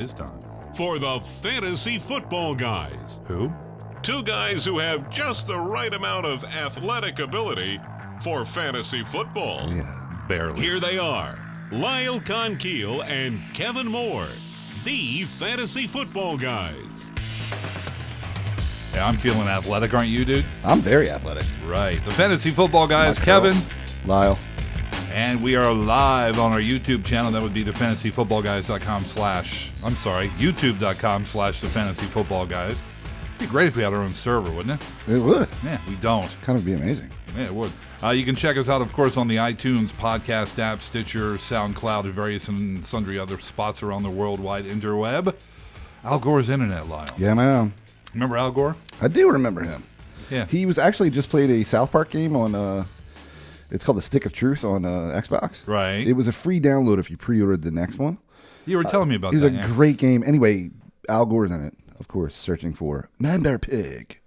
It's time for the Fantasy Football Guys. Who? Two guys who have just the right amount of athletic ability for fantasy football. Yeah, barely. Here they are, Lyle Conkeel and Kevin Moore, the Fantasy Football Guys. Yeah, I'm feeling athletic, aren't you, dude? I'm very athletic. Right. The Fantasy Football Guys, Kevin. Lyle. And we are live on our YouTube channel. That would be youtube.com/thefantasyfootballguys. It'd be great if we had our own server, wouldn't it? It would. Yeah, we don't. Kind of be amazing. Yeah, it would. You can check us out, of course, on the iTunes podcast app, Stitcher, SoundCloud, and various and sundry other spots around the worldwide interweb. Al Gore's internet, Lyle. Yeah, man. Remember Al Gore? I do remember him. Yeah. He was actually just played a South Park game on, it's called The Stick of Truth on Xbox. Right. It was a free download if you pre-ordered the next one. You were telling me about that. It was a great game. Anyway, Al Gore's in it, of course, searching for Man, Bear, Pig.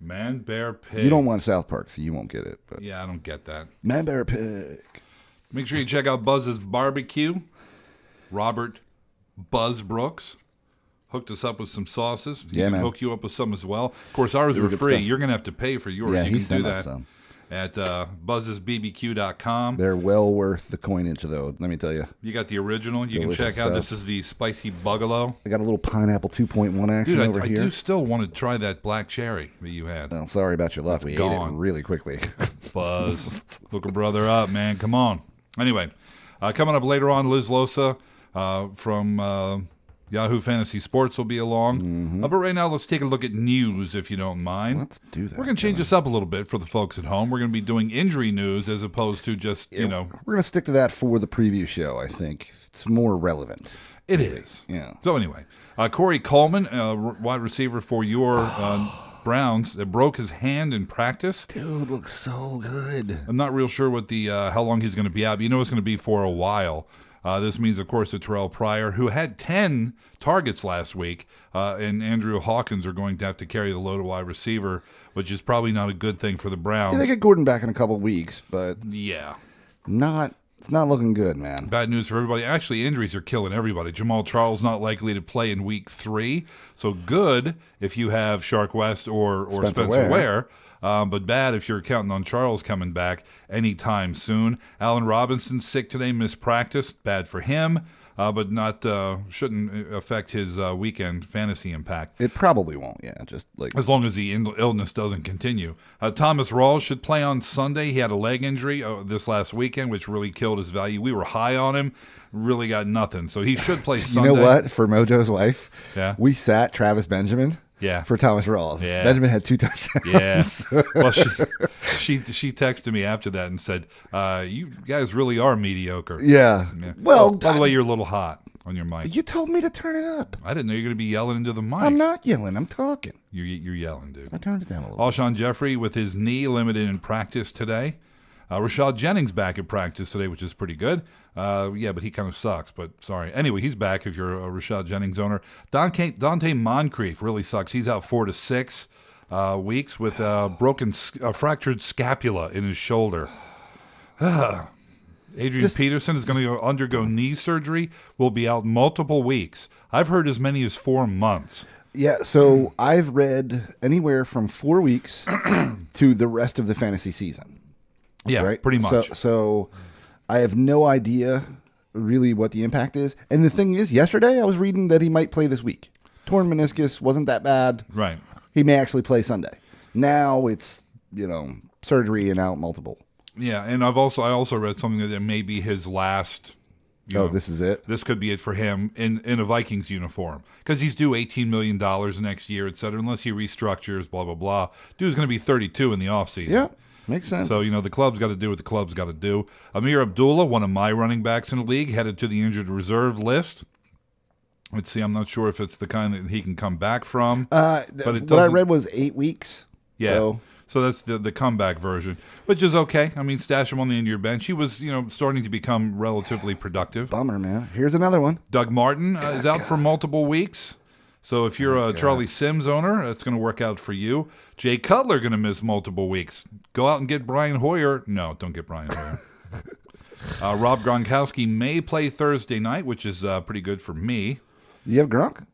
Man, Bear, Pig. You don't want South Park, so you won't get it. But Yeah, I don't get that. Man, Bear, Pig. Make sure you check out Buzz's Barbecue. Robert Buzz Brooks hooked us up with some sauces. He can hook you up with some as well. Of course, ours were free. You're going to have to pay for yours. Yeah, you he can sent do us that some. at buzzesbbq.com. They're well worth the coinage, though, let me tell you. You got the original. You Delicious can check out. stuff. This is the Spicy Bugalo. I got a little pineapple 2.1 action Dude, over I here. do still want to try that black cherry that you had. Well, sorry about your luck. We ate gone. it really quickly. Buzz. Look a brother up, man. Come on. Anyway, coming up later on, Liz Losa from Yahoo Fantasy Sports will be along. But right now, let's take a look at news, if you don't mind. Let's do that. We're going to change this up a little bit for the folks at home. We're going to be doing injury news as opposed to just, We're going to stick to that for the preview show, I think. It's more relevant. It is. Yeah. So anyway, Corey Coleman, wide receiver for your Browns, broke his hand in practice. Dude, looks so good. I'm not real sure what the how long he's going to be out, but you know it's going to be for a while. This means, of course, that Terrell Pryor, who had 10 targets last week, and Andrew Hawkins are going to have to carry the load of wide receiver, which is probably not a good thing for the Browns. Yeah, they get Gordon back in a couple of weeks, but Yeah. it's not looking good, man. Bad news for everybody. Actually, injuries are killing everybody. Jamal Charles not likely to play in week 3. So good if you have Shark West or Spencer Ware. But bad if you're counting on Charles coming back anytime soon. Allen Robinson sick today, missed practice. Bad for him, but not shouldn't affect his weekend fantasy impact. It probably won't, yeah. Just like As long as the illness doesn't continue. Thomas Rawls should play on Sunday. He had a leg injury this last weekend, which really killed his value. We were high on him. Really got nothing. So he should play Sunday. You know what? For Mojo's wife, Yeah. we sat Travis Benjamin. Yeah. For Thomas Rawls. Yeah. Benjamin had 2 touchdowns. Yeah. Well, she texted me after that and said, "You guys really are mediocre." Yeah. Yeah. Well, by the way, you're a little hot on your mic. you told me to turn it up. I didn't know you were going to be yelling into the mic. I'm not yelling. I'm talking. You're yelling, dude. I turned it down a little. Alshon Jeffrey with his knee limited in practice today. Rashad Jennings back at practice today, which is pretty good. Yeah, but he kind of sucks, but sorry. Anyway, he's back if you're a Rashad Jennings owner. Dante Moncrief really sucks. He's out 4 to 6 weeks with fractured scapula in his shoulder. Adrian Peterson is going to undergo knee surgery, will be out multiple weeks. I've heard as many as 4 months. Yeah, so I've read anywhere from 4 weeks to the rest of the fantasy season. Yeah, right? pretty much. So I have no idea really what the impact is. And the thing is, yesterday I was reading that he might play this week. Torn meniscus wasn't that bad. Right. He may actually play Sunday. Now it's, surgery and out multiple. Yeah, and I also read something that it may be his last. This is it? This could be it for him in a Vikings uniform because he's due $18 million next year, et cetera, unless he restructures, blah, blah, blah. Dude's going to be 32 in the offseason. Yeah. Makes sense. So, the club's got to do what the club's got to do. Amir Abdullah, one of my running backs in the league, headed to the injured reserve list. Let's see, I'm not sure if it's the kind that he can come back from. But what I read was 8 weeks. Yeah. So that's the comeback version, which is okay. I mean, stash him on the end of your bench. He was, starting to become relatively productive. Bummer, man. Here's another one. Doug Martin is out for multiple weeks. So if you're a Charlie Sims owner, it's going to work out for you. Jay Cutler going to miss multiple weeks. Go out and get Brian Hoyer. No, don't get Brian Hoyer. Rob Gronkowski may play Thursday night, which is pretty good for me. You have Gronk?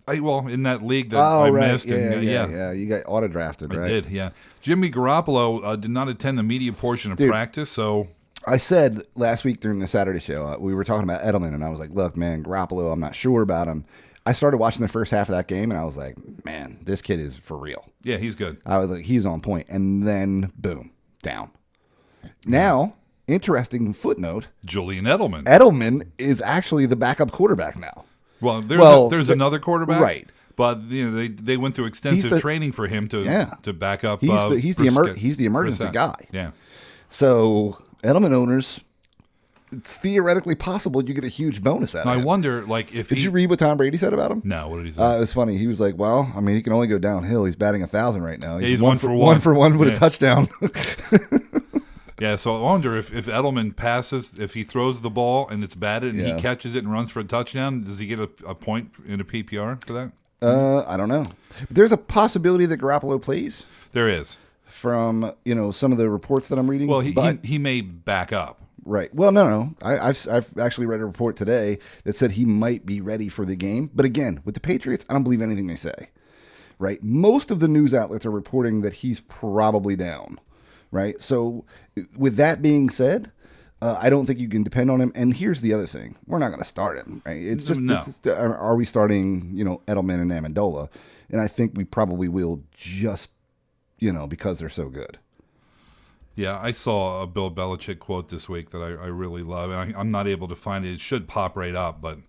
In that league that I missed. Yeah. You got auto-drafted, right? I did, yeah. Jimmy Garoppolo did not attend the media portion of practice, so... I said last week during the Saturday show, we were talking about Edelman, and I was like, look, man, Garoppolo, I'm not sure about him. I started watching the first half of that game, and I was like, man, this kid is for real. Yeah, he's good. I was like, he's on point. And then, boom, down. Now, interesting footnote. Julian Edelman. Edelman is actually the backup quarterback now. Well, there's another quarterback, right? But they went through extensive training for him to back up. He's the emergency guy. Yeah. So Edelman owners, it's theoretically possible you get a huge bonus out of him. I wonder, like, if Did you read what Tom Brady said about him? No, what did he say? It was funny. He was like, "Well, I mean, he can only go downhill. He's batting 1,000 right now. He's one for one with a touchdown." Yeah, so I wonder if Edelman passes, if he throws the ball and it's batted and he catches it and runs for a touchdown, does he get a point in a PPR for that? I don't know. There's a possibility that Garoppolo plays. There is. From some of the reports that I'm reading. Well, he may back up. Right. Well, no. I've actually read a report today that said he might be ready for the game. But again, with the Patriots, I don't believe anything they say. Right. Most of the news outlets are reporting that he's probably down. Right. So with that being said, I don't think you can depend on him. And here's the other thing: we're not going to start him. Right. It's just are we starting Edelman and Amendola? And I think we probably will just because they're so good. Yeah, I saw a Bill Belichick quote this week that I really love. And I'm not able to find it. It should pop right up. But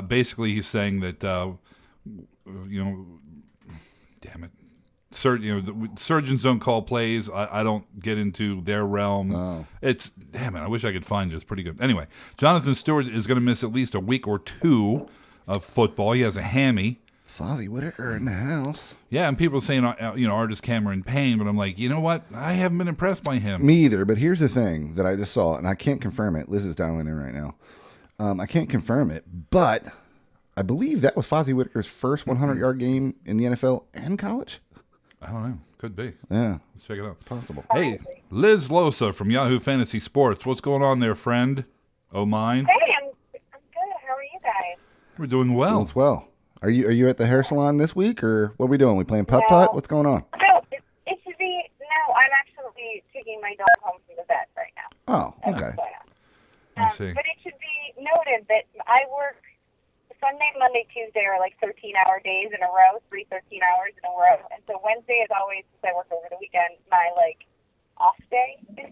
basically he's saying that, damn it. Surgeons don't call plays. I don't get into their realm. Oh. I wish I could find it. It's pretty good. Anyway, Jonathan Stewart is going to miss at least a week or two of football. He has a hammy. Fozzie Whittaker in the house. Yeah, and people are saying, Artis Cameron Payne, but I'm like, you know what? I haven't been impressed by him. Me either, but here's the thing that I just saw, and I can't confirm it. Liz is dialing in right now. I can't confirm it, but I believe that was Fozzie Whittaker's first 100-yard game in the NFL and college. I don't know. Could be. Yeah. Let's check it out. It's possible. Hey, Liz Losa from Yahoo Fantasy Sports. What's going on there, friend? Oh, mine? Hey, I'm good. How are you guys? We're doing well. Doing well. Are you at the hair salon this week, or what are we doing? We playing putt-putt? What's going on? No, it should be, I'm actually taking my dog home from the vet right now. Oh, okay. I see. But it should be noted that I work Sunday, Monday, Tuesday are like 13-hour days in a row, 3 13-hours in a row. And so Wednesday is always, since I work over the weekend, my off day in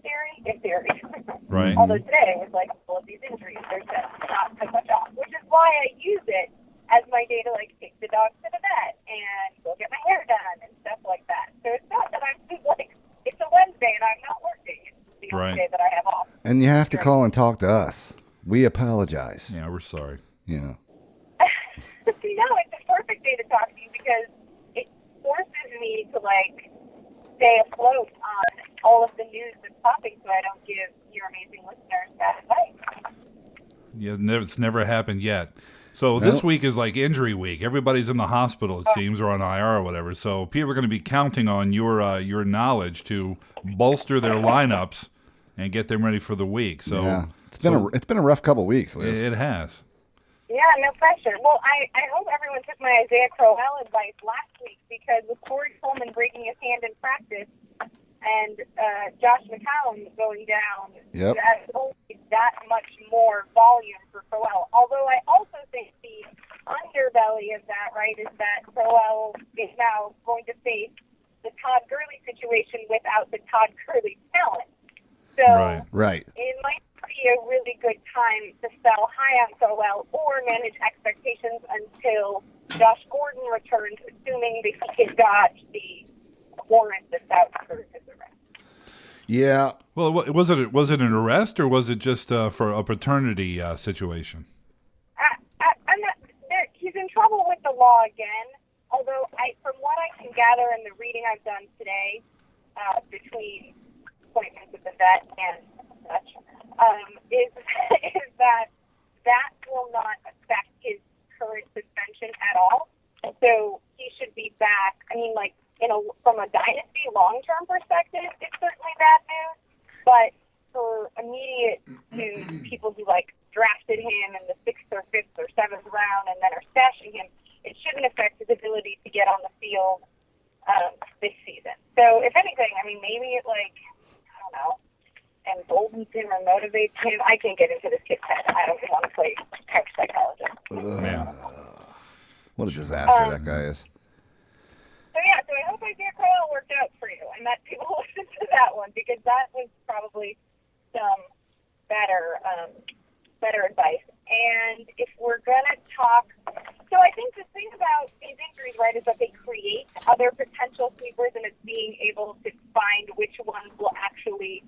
theory. Right. Although today was full of these injuries. There's not so much off, which is why I use it as my day to take the dog to the vet and go get my hair done and stuff like that. So it's not that I'm it's a Wednesday and I'm not working. It's the only day that I have off. And you have to call and talk to us. We apologize. Yeah, we're sorry. Yeah. No, it's a perfect day to talk to you because it forces me to stay afloat on all of the news that's popping so I don't give your amazing listeners bad advice. Yeah, it's never happened yet. So this week is injury week. Everybody's in the hospital, it seems, or on IR or whatever. So people are going to be counting on your knowledge to bolster their lineups and get them ready for the week. So yeah. It's been a rough couple weeks, Liz. It has. Yeah, no pressure. Well, I hope everyone took my Isaiah Crowell advice last week because with Corey Coleman breaking his hand in practice and Josh McCown going down, that's only that much more volume for Crowell. Although I also think the underbelly of that, is that Crowell is now going to face the Todd Gurley situation without the Todd Gurley talent. So right. It might be a really good time to sell high on Crowell or manage expectations until Josh Gordon returns, assuming that he got the warrant that's out for his arrest. Yeah. Well, was it an arrest or was it just for a paternity situation? I'm not. He's in trouble with the law again. Although, from what I can gather in the reading I've done today, between appointments with the vet and such, is that will not affect his current suspension at all. So he should be back. I mean, from a dynasty long-term perspective, it's certainly bad news. But for immediate news, people who drafted him in the 6th or 5th or 7th round and then are stashing field this season. So if anything, I mean, maybe it I don't know, emboldens him or motivates him. I can't get into this kid's head. I don't want to play couch psychologist. What a disaster that guy is. So I hope Isaiah Crowell worked out for you and that people listen to that one, because that was probably some better advice. And if we're going to talk, so I think the thing about these injuries, right, is that they create other potential sleepers, and it's being able to find which ones will actually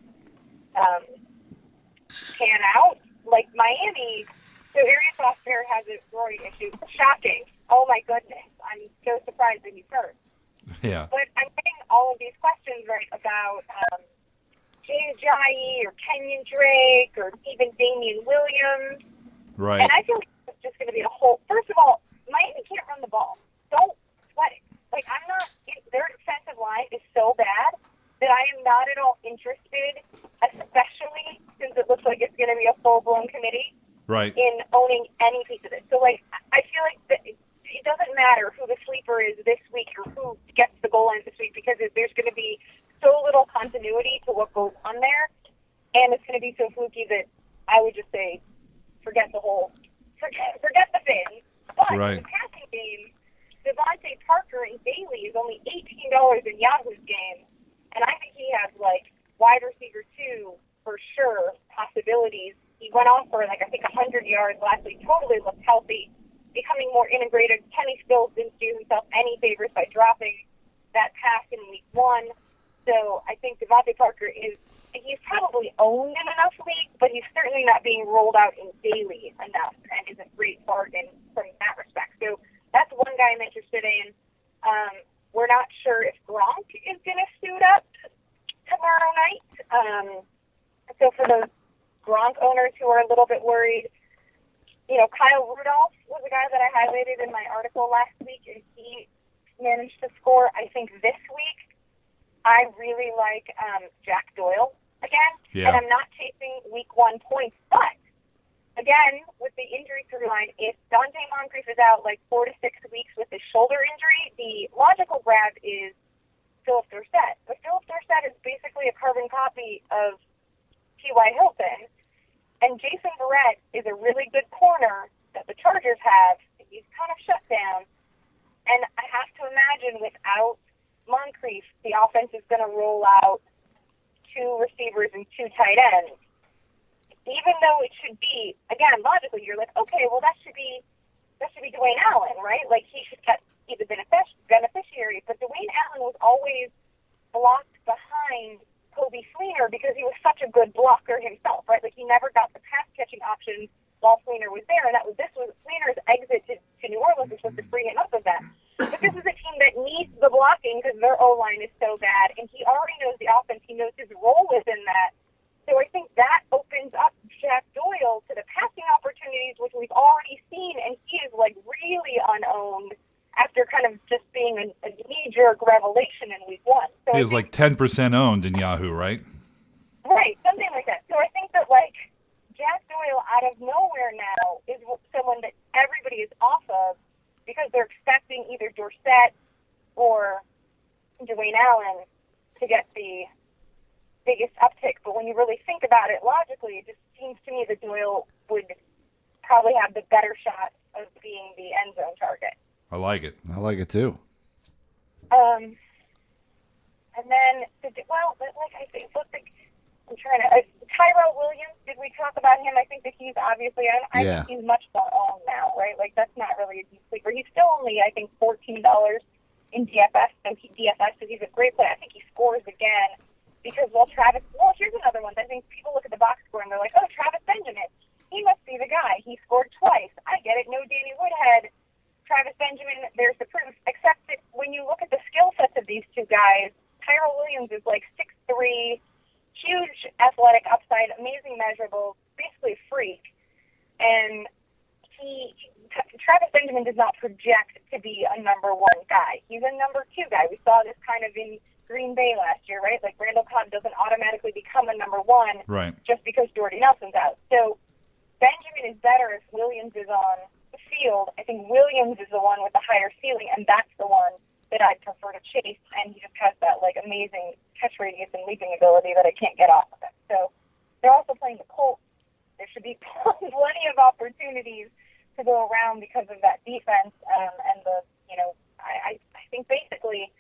pan out. Like Miami, so Arias Foster has a groin issue. Shocking. Oh my goodness. I'm so surprised that he's hurt. Yeah. But I'm getting all of these questions, right, about James Jai or Kenyon Drake or even Damian Williams. Right. And I feel like it's just going to be a whole. First of all, Miami can't run the ball. Don't sweat it. I'm not. Their defensive line is so bad that I am not at all interested, especially since it looks like it's going to be a full-blown committee. Right. In owning any piece of it. So, I feel like it doesn't matter who the sleeper is this week or who gets the goal line this week, because there's going to be so little continuity to what goes on there, and it's going to be so fluky that I would just say, forget the Fins. But right. in the passing game, Devontae Parker and Bailey is only $18 in Yahoo's game, and I think he has wide receiver 2 for sure possibilities. He went off for I think 100 yards last week. Totally looked healthy, becoming more integrated. Kenny Stills didn't do himself any favors by dropping that pass in week 1. So I think Devontae Parker he's probably owned in enough leagues, but he's certainly not being rolled out in daily enough, and is a great bargain from that respect. So that's one guy I'm interested in. We're not sure if Gronk is going to suit up tomorrow night. So for those Gronk owners who are a little bit worried, Kyle Rudolph was a guy that I highlighted in my article last week, and he managed to score. I think this week I really like Jack Doyle again, and I'm not chasing week 1 points. But again, with the injury storyline, if Dante Moncrief is out 4 to 6 weeks with his shoulder injury, the logical grab is Philip Dorsett. But Philip Dorsett is basically a carbon copy of T.Y. Hilton. And Jason Verrett is a really good corner that the Chargers have. He's kind of shut down. And I have to imagine without Moncrief, the offense is going to roll out 2 receivers and 2 tight ends. Even though it should be, again, logically, you're okay, well, that should be Dwayne Allen, right? He should be the beneficiary. But Dwayne Allen was always blocked behind Kobe Fleener because he was such a good blocker himself, right? He never got the pass-catching options while Fleener was there, and this was Fleener's exit to New Orleans, which was to free him up of that. But this is a team that needs the blocking because their O-line is so bad, and he already knows the offense. He knows his role within that. So I think that opens up Jack Doyle to the passing opportunities, which we've already seen, and he is really unowned after kind of just being a knee-jerk revelation in week 1. So he was 10% owned in Yahoo, right? Right, something like that. So I think that Jack Doyle out of nowhere now is someone that everybody is off of because they're expecting either Dorsett or Dwayne Allen to get the biggest uptick. But when you really think about it logically, it just seems to me that Doyle would probably have the better shot of being the end zone target. I like it. I like it too. And then, I think, I'm trying to, Tyrell Williams, did we talk about him? I think that he's obviously, I think he's much more on now, right? That's not really a deep sleeper. He's still only, I think, $14 in DFS, so he's a great player. I think he scores again because, here's another one. I think people look at the box score and they're like, oh, Travis Benjamin, he must be the guy. He scored twice. I get it. No Danny Woodhead. Travis Benjamin, there's the proof, except that when you look at the skill sets of these two guys, Tyrell Williams is 6'3", huge athletic upside, amazing measurables, basically a freak. And Travis Benjamin does not project to be a number 1 guy. He's a number 2 guy. We saw this kind of in Green Bay last year, right? Randall Cobb doesn't automatically become a number 1 right, just because Jordy Nelson's out. So Benjamin is better if Williams is on the field. I think Williams is the one with the higher ceiling, and that's the one that I'd prefer to chase, and he just has that like amazing catch radius and leaping ability that I can't get off of him. So they're also playing the Colts. There should be plenty of opportunities to go around because of that defense, and I think basically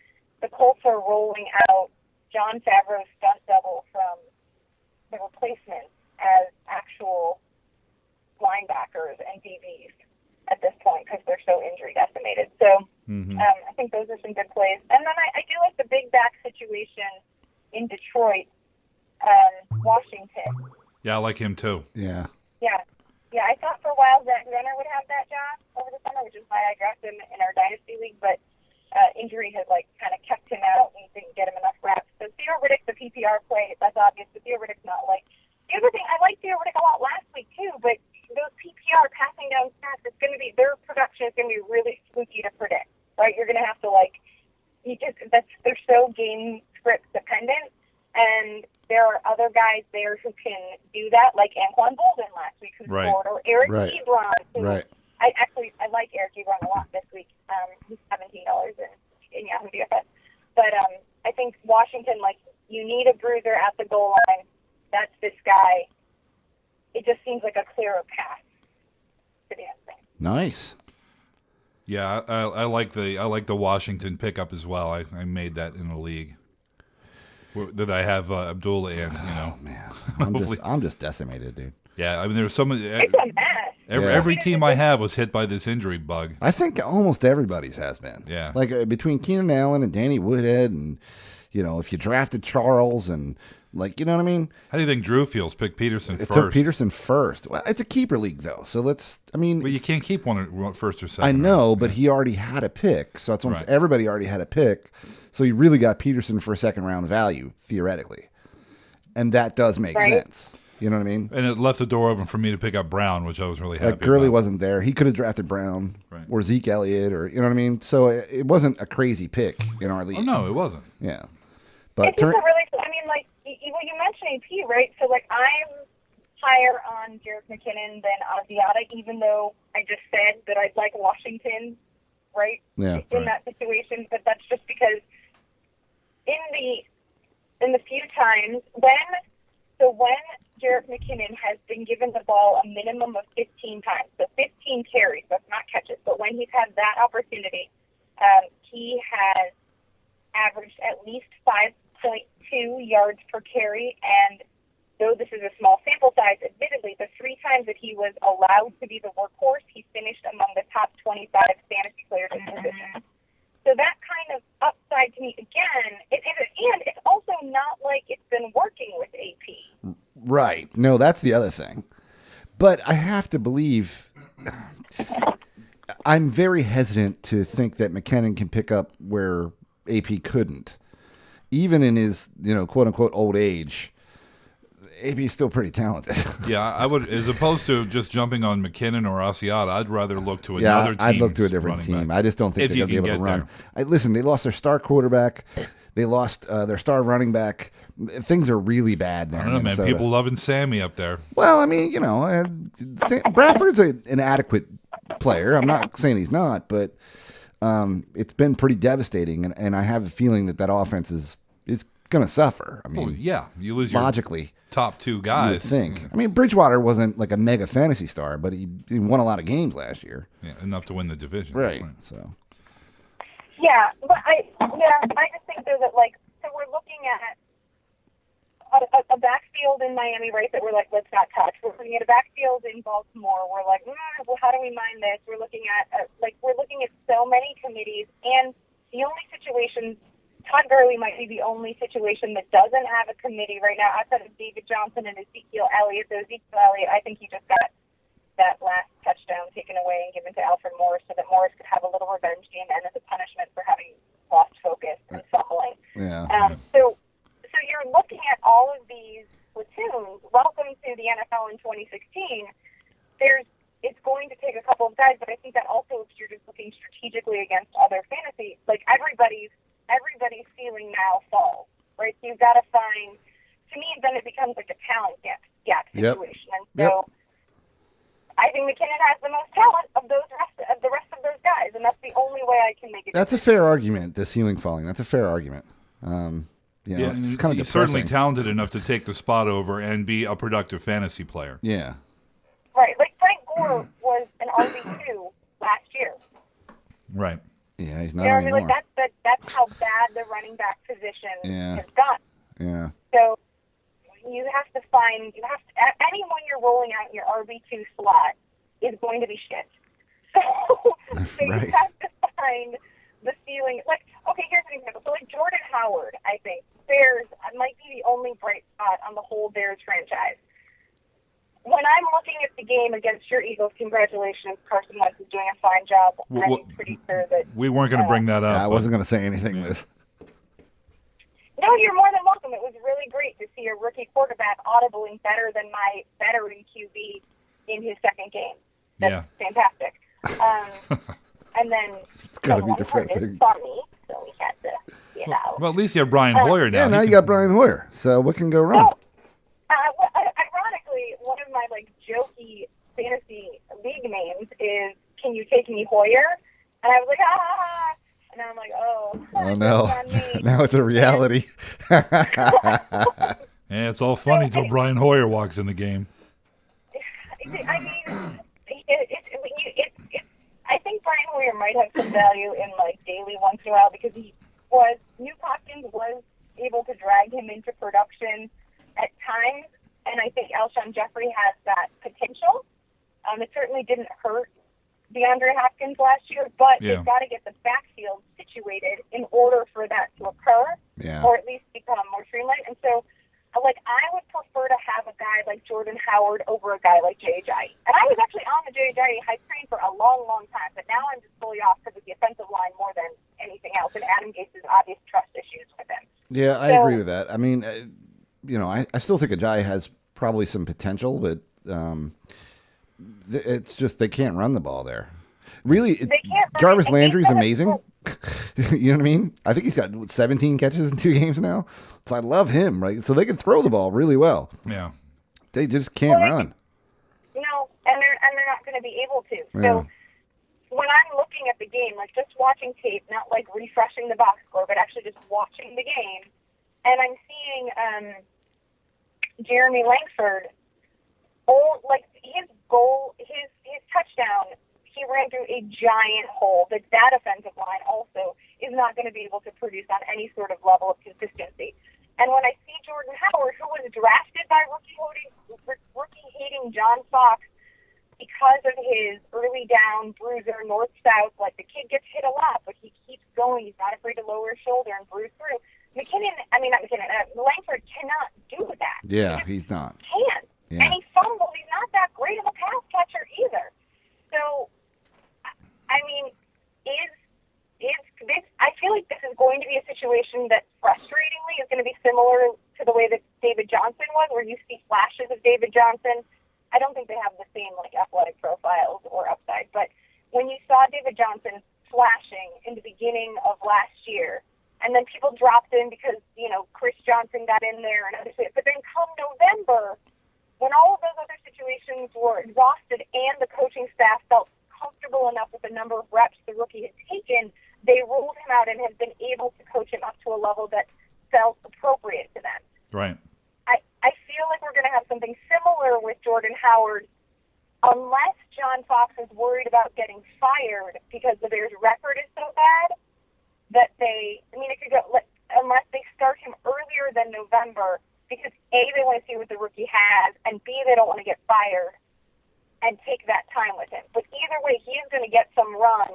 the Colts are rolling out John Favreau's stunt double from the replacements as actual linebackers and DBs at this point because they're so injury decimated. So I think those are some good plays. And then I do like the big back situation in Detroit, Washington. Yeah, I like him too. Yeah. Yeah, I thought for a while Zach Gunner would have that job over the summer, which is why I drafted him in our Dynasty League, but injury has kind of kept him out and didn't get him enough reps. So Theo Riddick's the PPR play. That's obvious, but Theo Riddick's not like... The other thing, I liked Theo Riddick a lot last week too, but those PPR passing down stats, their production is going to be really spooky to predict, right? You're going to have to they're so game script dependent, and there are other guys there who can do that, like Anquan Bolden last week, who scored, or Eric Ebron, who I like Eric Ebron a lot this week. He's $17 in Yahoo DFS. But I think Washington, you need a bruiser at the goal line. That's this guy. It just seems like a clearer path to the end thing. Nice. Yeah, I like the Washington pickup as well. I made that in a league that I have Abdullah in. Oh man, I'm just decimated, dude. Yeah, I mean there's so many. It's a mess. Every team I have was hit by this injury bug. I think almost everybody's has been. Yeah. Between Keenan Allen and Danny Woodhead, and if you drafted Charles and you know what I mean. How do you think Drew feels? Pick Peterson first. Took Peterson first. Well, it's a keeper league though, so But you can't keep one first or second. I know, but he already had a pick, so that's what everybody already had a pick. So you really got Peterson for a second round value theoretically, and that does make sense. You know what I mean? And it left the door open for me to pick up Brown, which I was really happy Gurley about. wasn't there. He could have drafted Brown or Zeke Elliott, or you know what I mean? So it wasn't a crazy pick in our league. Oh, no, it wasn't. Yeah. But it's just a really, you mentioned AP, right? So, I'm higher on Jerick McKinnon than Asiata, even though I just said that I'd like Washington, right? Yeah. In that situation. But that's just because in the few times when Jerick McKinnon has been given the ball a minimum of 15 times, so 15 carries, that's not catches, but when he's had that opportunity, he has averaged at least 5.2 yards per carry, and though this is a small sample size, admittedly, the 3 times that he was allowed to be the workhorse, he finished among the top 25 fantasy players in position. So that kind of upside to me, again, and it's also not like it's been working with AP. Right. No, that's the other thing. But I have to believe, I'm very hesitant to think that McKinnon can pick up where AP couldn't. Even in his, quote unquote old age, AP is still pretty talented. Yeah, I would, as opposed to just jumping on McKinnon or Asiata, I'd rather look to another team. I'd look to a different team. Back. I just don't think they're going to be able to run. Listen, they lost their star quarterback. They lost their star running back. Things are really bad there. I don't know, man. People loving Sammy up there. Well, I mean, Bradford's an adequate player. I'm not saying he's not, but it's been pretty devastating, and I have a feeling that offense is going to suffer. I mean, you lose logically your top 2 guys. You would think. I mean, Bridgewater wasn't like a mega fantasy star, but he won a lot of games last year. Yeah, enough to win the division. Right. So. Yeah, but I just think though that so we're looking at a backfield in Miami, right? That we're let's not touch. We're looking at a backfield in Baltimore. We're well, how do we mine this? We're looking at so many committees, and the only situation. Todd Gurley might be the only situation that doesn't have a committee right now outside of David Johnson and Ezekiel Elliott. So Ezekiel Elliott, I think he just got that last touchdown taken away and given to Alfred Morris so that Morris could have a little revenge game and as a punishment for having lost focus and fumbling. Yeah. So you're looking at all of these platoons. Welcome to the NFL in 2016. It's going to take a couple of guys, but I think that also if you're just looking strategically against other fantasy, everybody's ceiling now falls, right? So you've got to find, to me, then it becomes like a talent gap situation. And so I think McKinnon has the most talent of the rest of those guys, and that's the only only way I can make it. That's a fair argument. The ceiling falling. That's a fair argument. It's kind of he's depressing. certainly talented enough to take the spot over and be a productive fantasy player. Yeah. Right, like Frank Gore was an RB2 last year. Right. Yeah, he's not You know what I anymore. mean? Like that's how bad the running back position has gotten. Yeah. So you have to anyone you're rolling out in your RB2 slot is going to be shit. So Right. you have to find the ceiling. Like, okay, here's an example. So like Jordan Howard, I think Bears might be the only bright spot on the whole Bears franchise. When I'm looking at the game against your Eagles, congratulations, Carson Wentz is doing a fine job. I'm pretty sure that we weren't going to bring that up. I wasn't going to say anything, Liz. No, you're more than welcome. It was really great to see a rookie quarterback audibling better than my veteran QB in his second game. That's fantastic. And then it's got to be depressing. Funny, so we had to, Well, at least you have Brian Hoyer now. Yeah, now you got Brian Hoyer. So what can go wrong? Ironically, one of my jokey fantasy league names is "Can you take me Hoyer?" And I was like, ah. And I'm like, oh no. Now it's a reality. Yeah, it's all funny till Brian Hoyer walks in the game. I mean, I think Brian Hoyer might have some value in daily once in a while because Nuke Hopkins was able to drag him into production at times, and I think Alshon Jeffrey has that potential. It certainly didn't hurt DeAndre Hopkins last year, but they've got to get the backfield situated in order for that to occur, or at least become more streamlined. And so, I would prefer to have a guy like Jordan Howard over a guy like Jay Ajayi. And I was actually on the Jay Ajayi hype train for a long, long time, but now I'm just fully off because of the offensive line more than anything else, and Adam Gase's obvious trust issues with him. Yeah, I agree with that. I mean, I still think Ajayi has probably some potential, but it's just they can't run the ball there. Really, Jarvis Landry's amazing. You know what I mean? I think he's got 17 catches in 2 games now. So I love him, right? So they can throw the ball really well. Yeah. They just can't run. No, and they're not going to be able to. So when I'm looking at the game, just watching tape, not refreshing the box score, but actually just watching the game, and I'm seeing Jeremy Langford, his goal, his touchdown, he ran through a giant hole that offensive line also is not going to be able to produce on any sort of level of consistency. And when I see Jordan Howard, who was drafted by rookie-hating John Fox because of his early down bruiser, north-south, the kid gets hit a lot, but he keeps going. He's not afraid to lower his shoulder and bruise through. Langford cannot do that. Yeah, he's not. Can't. Yeah. And he fumbles. He's not that great of a pass catcher either. So, I mean, is this? I feel like this is going to be a situation that frustratingly is going to be similar to the way that David Johnson was, where you see flashes of David Johnson. I don't think they have the same athletic profiles or upside, but when you saw David Johnson flashing in the beginning of last year, and then people dropped in because Chris Johnson got in there and others, but then come November, when all of those other situations were exhausted and the coaching staff felt comfortable enough with the number of reps the rookie had taken, they ruled him out and have been able to coach him up to a level that felt appropriate to them. Right. I feel like we're going to have something similar with Jordan Howard unless John Fox is worried about getting fired because the Bears' record is so bad that it could go, unless they start him earlier than November because A, they want to see what the rookie has, and B, they don't want to get fired and take that time with him. But either way, he is going to get some run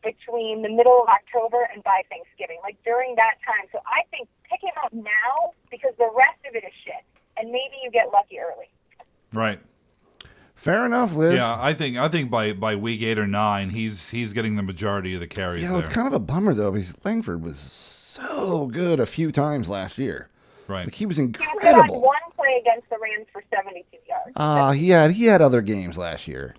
between the middle of October and by Thanksgiving, during that time. So I think pick him up now because the rest of it is shit, and maybe you get lucky early. Right. Fair enough, Liz. Yeah, I think by week 8 or 9, he's getting the majority of the carries. Yeah, it's kind of a bummer though because Langford was so good a few times last year. Right. He was incredible. He had one play against the Rams for 72 yards. He had other games last year.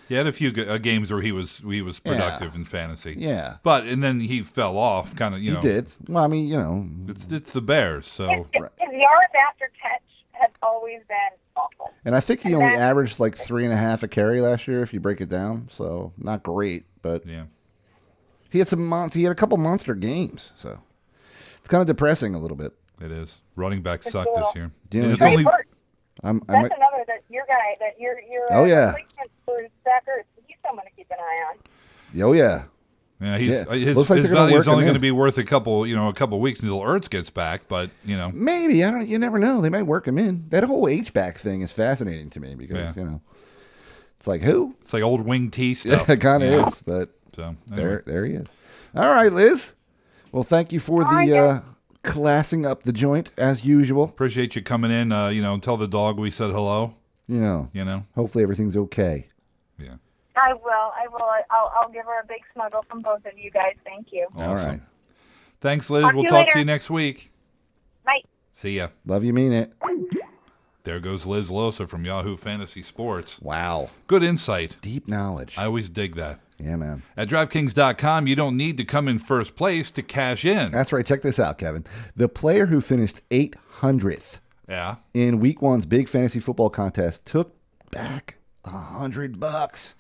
He had a few games where he was productive in fantasy. Yeah. And then he fell off, kind of, He did. Well, I mean, It's the Bears, so. His yards after catch has always been awful. And I think he only averaged 3.5 a carry last year if you break it down. So not great, but. Yeah. He had a couple monster games, so it's kind of depressing a little bit. It is. Running back suck this year. Yeah, And it's only That's another that your guy that your Oh, yeah. replacement for Stacker. He's someone to keep an eye on. Oh yeah. Yeah, Looks his like they're gonna value is work only him going to in. be worth a couple weeks until Ertz gets back. But Maybe you never know. They might work him in. That whole H-back thing is fascinating to me because it's like who? it's like old wing T stuff. Yeah, it kind of is. But So anyway. there he is. All right, Liz. Well, thank you for the classing up the joint as usual. Appreciate you coming in. Tell the dog we said hello. Hopefully everything's okay. Yeah. I will. I'll give her a big snuggle from both of you guys. Thank you. All right. Thanks, Liz. Talk We'll to you talk later. to you next week. Bye. See ya. Love you, mean it. There goes Liz Losa from Yahoo Fantasy Sports. Wow. Good insight. Deep knowledge. I always dig that. Yeah, man. At DraftKings.com, you don't need to come in first place to cash in. That's right. Check this out, Kevin. The player who finished 800th Yeah. in Week 1's big fantasy football contest took back $100.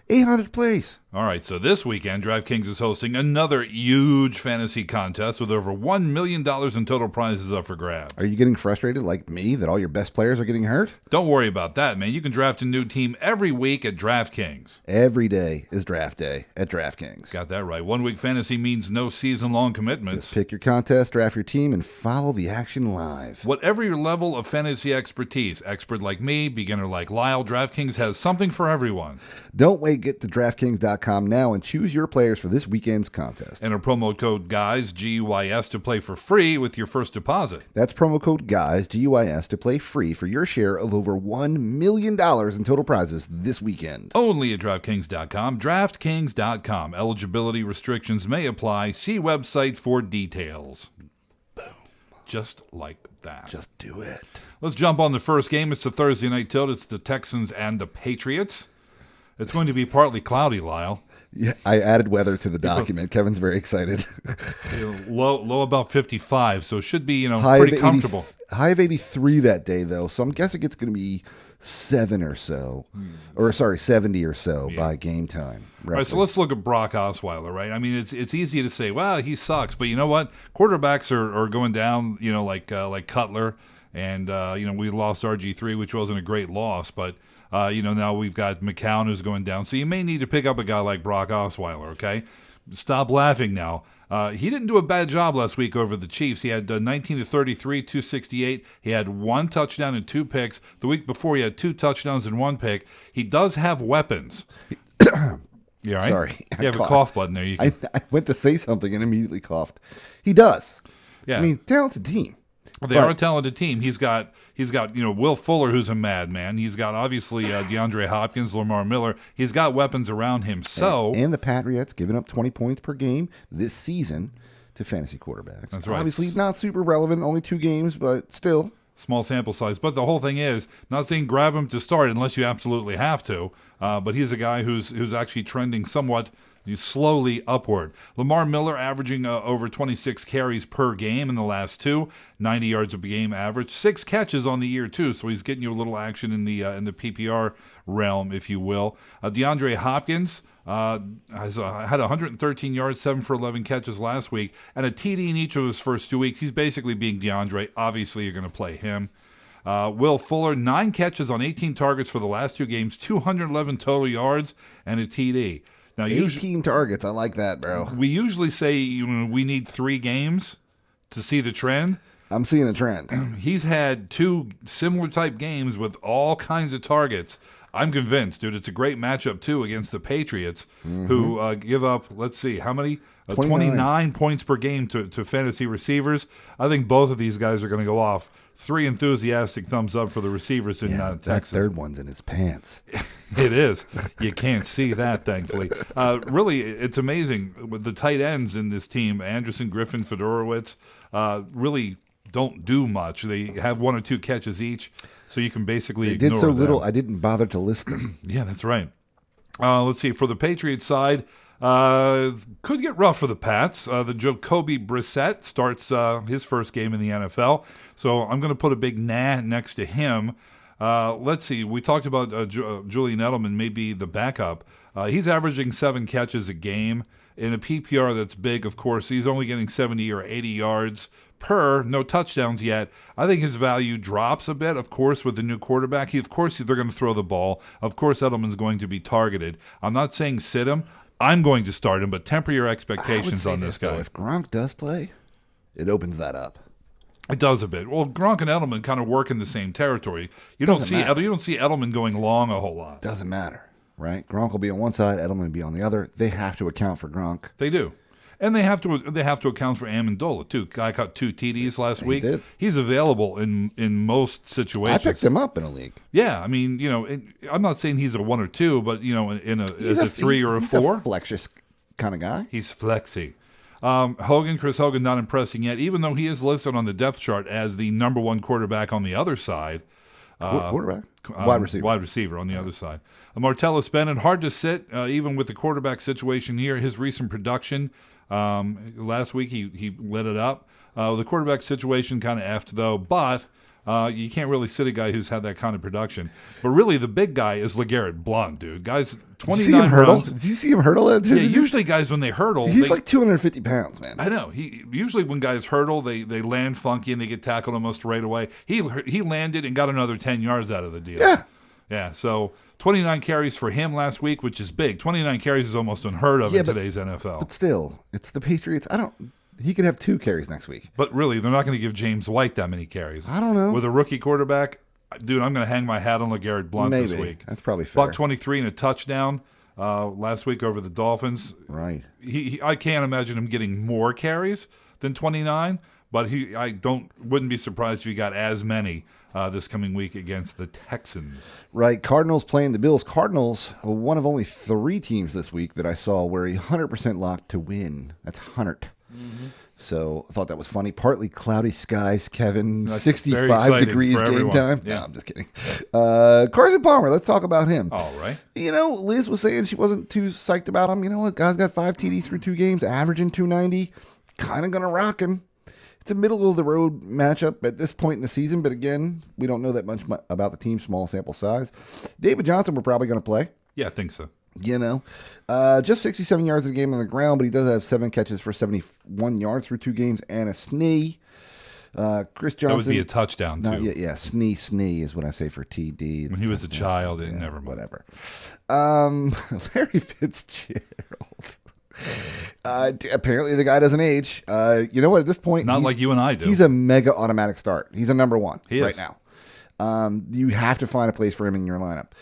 800th place. All right, so this weekend, DraftKings is hosting another huge fantasy contest with over $1 million in total prizes up for grabs. Are you getting frustrated like me that all your best players are getting hurt? Don't worry about that, man. You can draft a new team every week at DraftKings. Every day is draft day at DraftKings. Got that right. 1 week fantasy means no season-long commitments. Just pick your contest, draft your team, and follow the action live. Whatever your level of fantasy expertise, expert like me, beginner like Lyle, DraftKings has something for everyone. Don't wait, get to DraftKings.com now and choose your players for this weekend's contest. Enter promo code GUYS, G-U-Y-S, to play for free with your first deposit. That's promo code GUYS, G-U-Y-S, to play free for your share of over $1 million in total prizes this weekend. Only at DraftKings.com. DraftKings.com. Eligibility restrictions may apply. See website for details. Boom. Just like that. Just do it. Let's jump on the first game. It's the Thursday night tilt. It's the Texans and the Patriots. It's going to be partly cloudy, Lyle. Yeah, I added weather to the document. Kevin's very excited. Low about 55, so it should be High pretty of comfortable. High of 83 that day, though. So I'm guessing it's going to be 7 or so. Or, sorry, 70 or so by game time. All right, so let's look at Brock Osweiler, right? I mean, it's easy to say, well, he sucks. But you know what? Quarterbacks are going down, like Cutler. And, we lost RG3, which wasn't a great loss. But, now we've got McCown who's going down. So you may need to pick up a guy like Brock Osweiler, okay? Stop laughing now. He didn't do a bad job last week over the Chiefs. He had 19 to 33, 268. He had 1 touchdown and 2 picks. The week before, he had 2 touchdowns and 1 pick. He does have weapons. You all right? Sorry. You have a cough button there. I went to say something and immediately coughed. He does. Yeah. I mean, talented team. They are a talented team. He's got Will Fuller, who's a madman. He's got obviously DeAndre Hopkins, Lamar Miller. He's got weapons around him. So and the Patriots giving up 20 points per game this season to fantasy quarterbacks. That's right. Obviously not super relevant, only 2 games, but still. Small sample size. But the whole thing is, not saying grab him to start unless you absolutely have to. But he's a guy who's actually trending somewhat slowly upward. Lamar Miller averaging over 26 carries per game in the last 2, 90 yards a game average, 6 catches on the year too. So he's getting you a little action in the PPR realm, if you will. DeAndre Hopkins had 113 yards, 7 for 11 catches last week, and a TD in each of his first 2 weeks. He's basically being DeAndre. Obviously, you're going to play him. Will Fuller, 9 catches on 18 targets for the last 2 games, 211 total yards, and a TD. Now, 18 targets. I like that, bro. We usually say we need 3 games to see the trend. I'm seeing a trend. He's had 2 similar type games with all kinds of targets. I'm convinced, dude. It's a great matchup, too, against the Patriots, who give up, let's see, how many? 29 points per game to fantasy receivers. I think both of these guys are going to go off. 3 enthusiastic thumbs up for the receivers in Texas. That third one's in his pants. It is. You can't see that, thankfully. Really, it's amazing. With the tight ends in this team, Anderson, Griffin, Fedorowicz, really don't do much. They have 1 or 2 catches each, so you can basically ignore them. They did so little, them. I didn't bother to list them. Yeah, that's right. Let's see. For the Patriots side, could get rough for the Pats. The Jacoby Brissett starts his first game in the NFL, so I'm going to put a big nah next to him. Let's see. We talked about Julian Edelman, maybe the backup. He's averaging 7 catches a game. in a PPR that's big, of course, he's only getting 70 or 80 yards per, no touchdowns yet. I think his value drops a bit, of course, with the new quarterback. Of course, they're going to throw the ball. Of course, Edelman's going to be targeted. I'm not saying sit him. I'm going to start him, but temper your expectations on this guy. Though, if Gronk does play, it opens that up. It does a bit. Well, Gronk and Edelman kind of work in the same territory. You don't see Edelman going long a whole lot. Doesn't matter, right? Gronk will be on one side, Edelman will be on the other. They have to account for Gronk. They do. And they have to account for Amendola too. Guy caught 2 TDs last week. Did. He's available in most situations. I picked him up in a league. Yeah, I mean, I'm not saying he's a 1 or 2, but as a 3 or a 4, he's a flexious kind of guy. He's flexy. Chris Hogan not impressing yet, even though he is listed on the depth chart as the number 1 quarterback on the other side. Quarterback? Wide receiver. Wide receiver on the other side. Martellus Bennett, hard to sit, even with the quarterback situation here. His recent production, last week he lit it up. The quarterback situation kind of effed, though, but you can't really sit a guy who's had that kind of production. But really, the big guy is LeGarrette Blount, dude. Guys, 29 rounds. Did you see him hurdle? Yeah, usually guys, when they hurdle... He's like 250 pounds, man. I know. Usually when guys hurdle, they land funky and they get tackled almost right away. He landed and got another 10 yards out of the deal. Yeah. Yeah, so 29 carries for him last week, which is big. 29 carries is almost unheard of in today's NFL. But still, it's the Patriots. He could have 2 carries next week. But really, they're not going to give James White that many carries. I don't know. With a rookie quarterback, dude, I'm going to hang my hat on LeGarrette Blount this week. That's probably fair. $123 and a touchdown last week over the Dolphins. Right. I can't imagine him getting more carries than 29, but wouldn't be surprised if he got as many this coming week against the Texans. Right. Cardinals playing the Bills. Cardinals, one of only 3 teams this week that I saw were 100% locked to win. That's 100. Mm-hmm. So I thought that was funny. Partly cloudy skies, Kevin. That's 65 degrees game time. Yeah. No, I'm just kidding. Carson Palmer, let's talk about him. All right. Liz was saying she wasn't too psyched about him. You know what? Guy's got 5 TDs through 2 games, averaging 290. Kind of going to rock him. It's a middle-of-the-road matchup at this point in the season, but again, we don't know that much about the team, small sample size. David Johnson, we're probably going to play. Yeah, I think so. Just 67 yards a game on the ground, but he does have 7 catches for 71 yards through 2 games and a snee. Chris Johnson. That would be a touchdown, too. Yeah, snee is what I say for TD. When he was a child, never mind. Whatever. Larry Fitzgerald. Apparently the guy doesn't age. You know what? At this point, not like you and I do. He's a mega automatic start. He's a number 1 right now. You have to find a place for him in your lineup.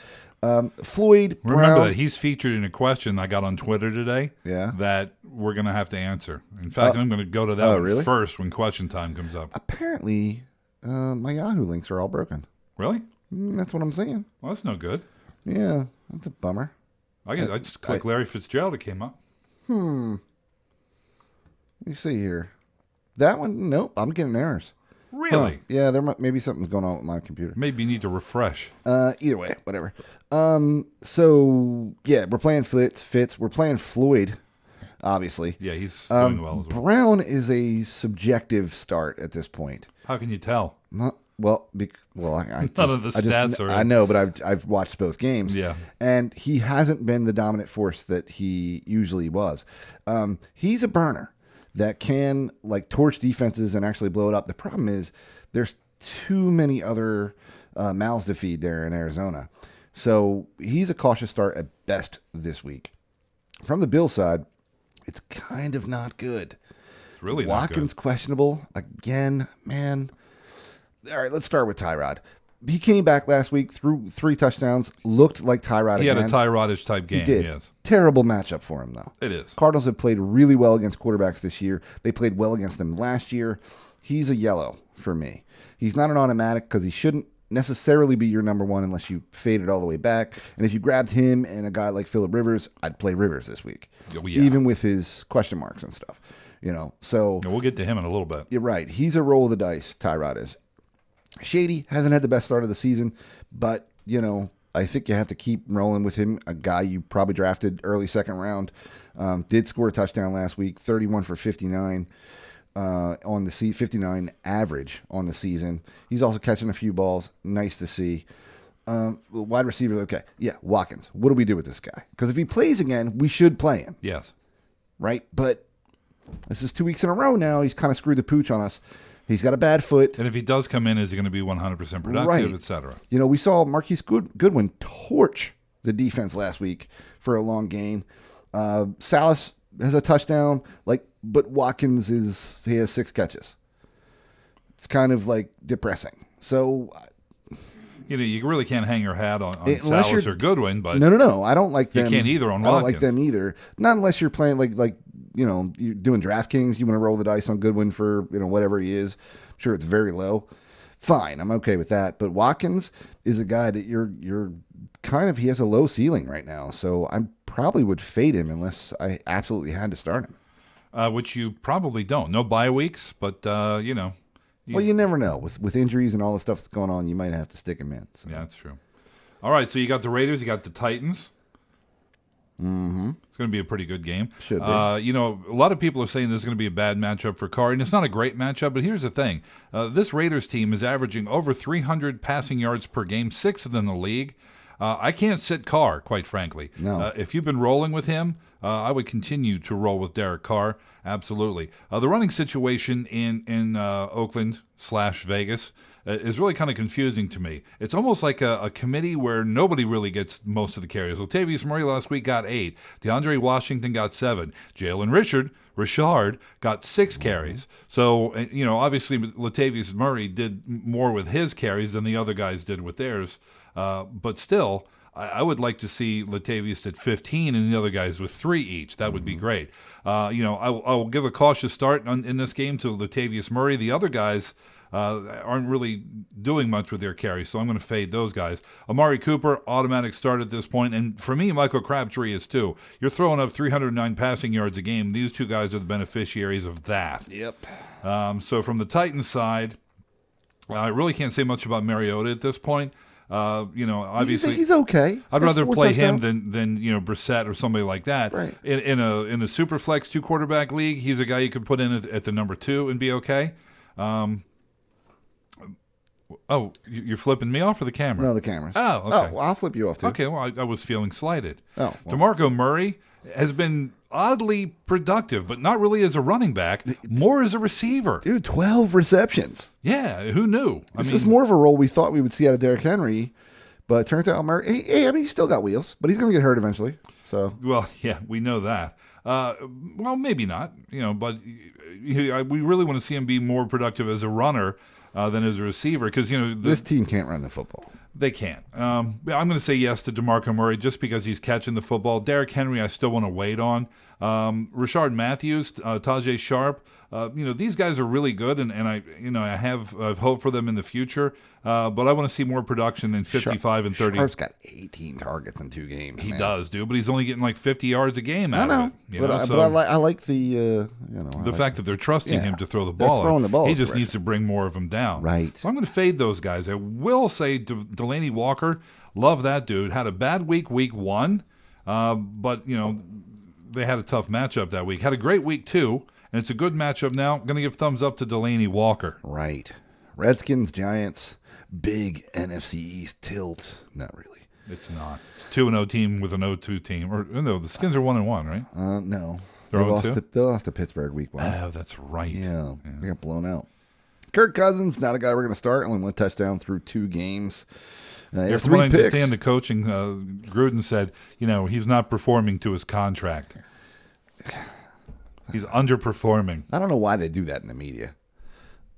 Floyd Brown. Remember that he's featured in a question I got on Twitter today. Yeah. That we're going to have to answer. In fact, I'm going to go to that one first when question time comes up. Apparently, my Yahoo links are all broken. Really? That's what I'm saying. Well, that's no good. Yeah, that's a bummer. I just clicked Larry Fitzgerald. It came up. Let me see here. That one, nope. I'm getting errors. Really? Yeah, maybe something's going on with my computer. Maybe you need to refresh. Either way, whatever. So yeah, we're playing Fitz. We're playing Floyd, obviously. Yeah, he's doing well as well. Brown is a subjective start at this point. How can you tell? I none of the stats are. I know, but I've watched both games. Yeah, and he hasn't been the dominant force that he usually was. He's a burner that can torch defenses and actually blow it up. The problem is there's too many other mouths to feed there in Arizona. So he's a cautious start at best this week. From the Bills side, it's kind of not good. It's really Watkins questionable again, man. All right, let's start with Tyrod. He came back last week, threw 3 touchdowns, looked like Tyrod again. He had a Tyrod-ish type game. He did. Yes. Terrible matchup for him, though. It is. Cardinals have played really well against quarterbacks this year. They played well against them last year. He's a yellow for me. He's not an automatic because he shouldn't necessarily be your number 1 unless you fade it all the way back. And if you grabbed him and a guy like Phillip Rivers, I'd play Rivers this week, even with his question marks and stuff. So we'll get to him in a little bit. You're right. He's a roll of the dice, Tyrod is. Shady hasn't had the best start of the season, but, I think you have to keep rolling with him, a guy you probably drafted early second round. Did score a touchdown last week, 31 for 59 on the 59 average on the season. He's also catching a few balls. Nice to see. Wide receiver, okay. Yeah, Watkins. What do we do with this guy? Because if he plays again, we should play him. Yes. right? But this is 2 weeks in a row now. He's kind of screwed the pooch on us. He's got a bad foot. And if he does come in, is he going to be 100% productive, right, et cetera? We saw Marquise Goodwin torch the defense last week for a long gain. Salas has a touchdown, but Watkins he has 6 catches. It's kind of depressing. So, you really can't hang your hat on Salas or Goodwin, but no, I don't like them. You can't either on Watkins. I don't like them either. Not unless you're playing you're doing DraftKings. You want to roll the dice on Goodwin for whatever he is. I'm sure it's very low. Fine, I'm okay with that. But Watkins is a guy that you're kind of, he has a low ceiling right now. So I probably would fade him unless I absolutely had to start him. Which you probably don't. No bye weeks, but Well, you never know. With injuries and all the stuff that's going on, you might have to stick him in. So. Yeah, that's true. All right, so you got the Raiders, you got the Titans. Mm-hmm. It's going to be a pretty good game. Should be. A lot of people are saying this is going to be a bad matchup for Carr, and it's not a great matchup, but here's the thing. This Raiders team is averaging over 300 passing yards per game, 6th in the league. I can't sit Carr, quite frankly. No. If you've been rolling with him, I would continue to roll with Derek Carr. Absolutely. The running situation in Oakland/Vegas is really kind of confusing to me. It's almost like a committee where nobody really gets most of the carries. Latavius Murray last week got 8. DeAndre Washington got 7. Jalen Richard got 6 carries. So, obviously Latavius Murray did more with his carries than the other guys did with theirs. But still, I would like to see Latavius at 15 and the other guys with 3 each. That would be great. I will give a cautious start in this game to Latavius Murray. The other guys aren't really doing much with their carries, so I'm going to fade those guys. Amari Cooper, automatic start at this point, and for me, Michael Crabtree is too. You're throwing up 309 passing yards a game. These two guys are the beneficiaries of that. Yep. So from the Titans side, I really can't say much about Mariota at this point. Obviously he's okay. I'd rather play him than Brissett or somebody like that. Right. In a super flex 2 quarterback league, he's a guy you could put in at the number 2 and be okay. You're flipping me off or the camera? No, the cameras. Oh, okay. Oh, well, I'll flip you off too. Okay, well, I was feeling slighted. Oh, well. DeMarco Murray has been oddly productive, but not really as a running back, more as a receiver. Dude, 12 receptions. Yeah, who knew? This is more of a role we thought we would see out of Derrick Henry, but it turns out Murray, he's still got wheels, but he's going to get hurt eventually. So, well, yeah, we know that. Well, maybe not, but we really want to see him be more productive as a runner than as a receiver because, this team can't run the football. They can't. I'm going to say yes to DeMarco Murray just because he's catching the football. Derrick Henry, I still want to wait on. Rashard Matthews, Tajay Sharp, these guys are really good, and I have hope for them in the future. But I want to see more production than 55 and 30. Sharp's got 18 targets in 2 games. He does, dude, but he's only getting like 50 yards a game out of it. But I like the the fact that they're trusting him to throw the ball. They're throwing the ball. He just needs to bring more of them down. Right. So I'm going to fade those guys. I will say Delaney Walker, love that dude. Had a bad week 1, but they had a tough matchup that week. Had a great week 2, and it's a good matchup now. I'm going to give thumbs up to Delaney Walker. Right. Redskins, Giants, big NFC East tilt. Not really. It's not. It's 2-0 team with an 0-2 team. Or no, the Skins are 1-1, right? No. They're they lost to Pittsburgh week 1. Oh, that's right. Yeah. They got blown out. Kirk Cousins, not a guy we're going to start. Only 1 touchdown through 2 games. From 3 what I picks. understand, the coaching, Gruden said, he's not performing to his contract. He's underperforming. I don't know why they do that in the media.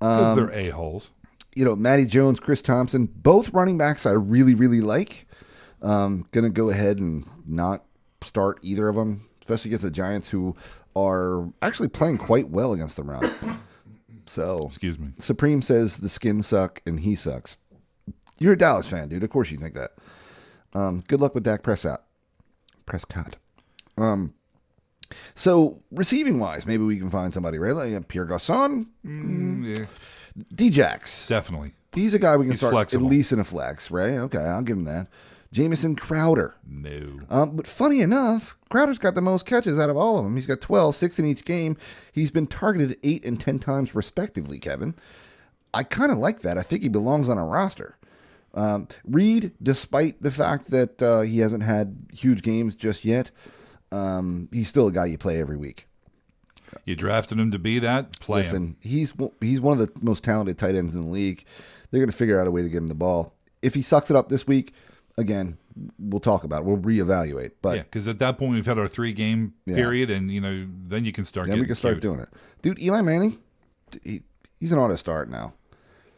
Because they're a-holes. Matty Jones, Chris Thompson, both running backs I really, really like. Going to go ahead and not start either of them, especially against the Giants, who are actually playing quite well against the run. So, excuse me. Supreme says the Skins suck and he sucks. You're a Dallas fan, dude. Of course you think that. Good luck with Dak Prescott. So, receiving-wise, maybe we can find somebody, right? Like Pierre Garçon? Yeah. D-Jax. Definitely. He's a guy we can He's start flexible. at least in a flex, right? Okay, I'll give him that. Jamison Crowder. No. But funny enough, Crowder's got the most catches out of all of them. He's got 12, 6 in each game. He's been targeted 8 and 10 times respectively, Kevin. I kind of like that. I think he belongs on a roster. Reed, despite the fact that he hasn't had huge games just yet, he's still a guy you play every week. You drafted him to be that. Play him. He's one of the most talented tight ends in the league. They're going to figure out a way to give him the ball. If he sucks it up this week, again, we'll talk about it. We'll reevaluate. But yeah, because at that point we've had our 3-game period, and then you can start. Then we can start doing it, dude. Eli Manning, he's an auto start now.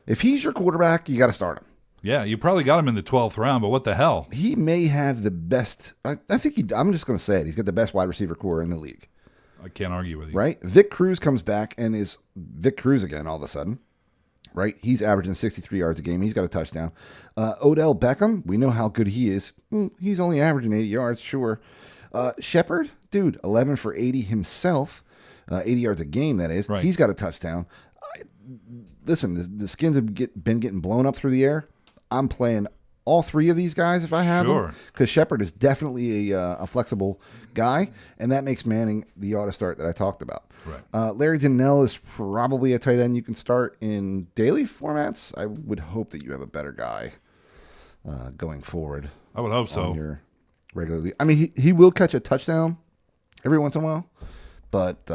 If he's your quarterback, you got to start him. Yeah, you probably got him in the 12th round, but what the hell? He may have the best. I think I'm just going to say it. He's got the best wide receiver core in the league. I can't argue with you. Right? Vic Cruz comes back and is Vic Cruz again all of a sudden. Right? He's averaging 63 yards a game. He's got a touchdown. Odell Beckham, we know how good he is. He's only averaging 80 yards, sure. Shepard, dude, 11 for 80 himself. 80 yards a game, that is. Right. He's got a touchdown. Listen, the Skins have been getting blown up through the air. I'm playing all 3 of these guys if I have them. Because Shepard is definitely a flexible guy, and that makes Manning the auto start that I talked about. Right. Larry Donnell is probably a tight end you can start in daily formats. I would hope that you have a better guy going forward. I would hope so. Your regularly, I mean, he will catch a touchdown every once in a while, but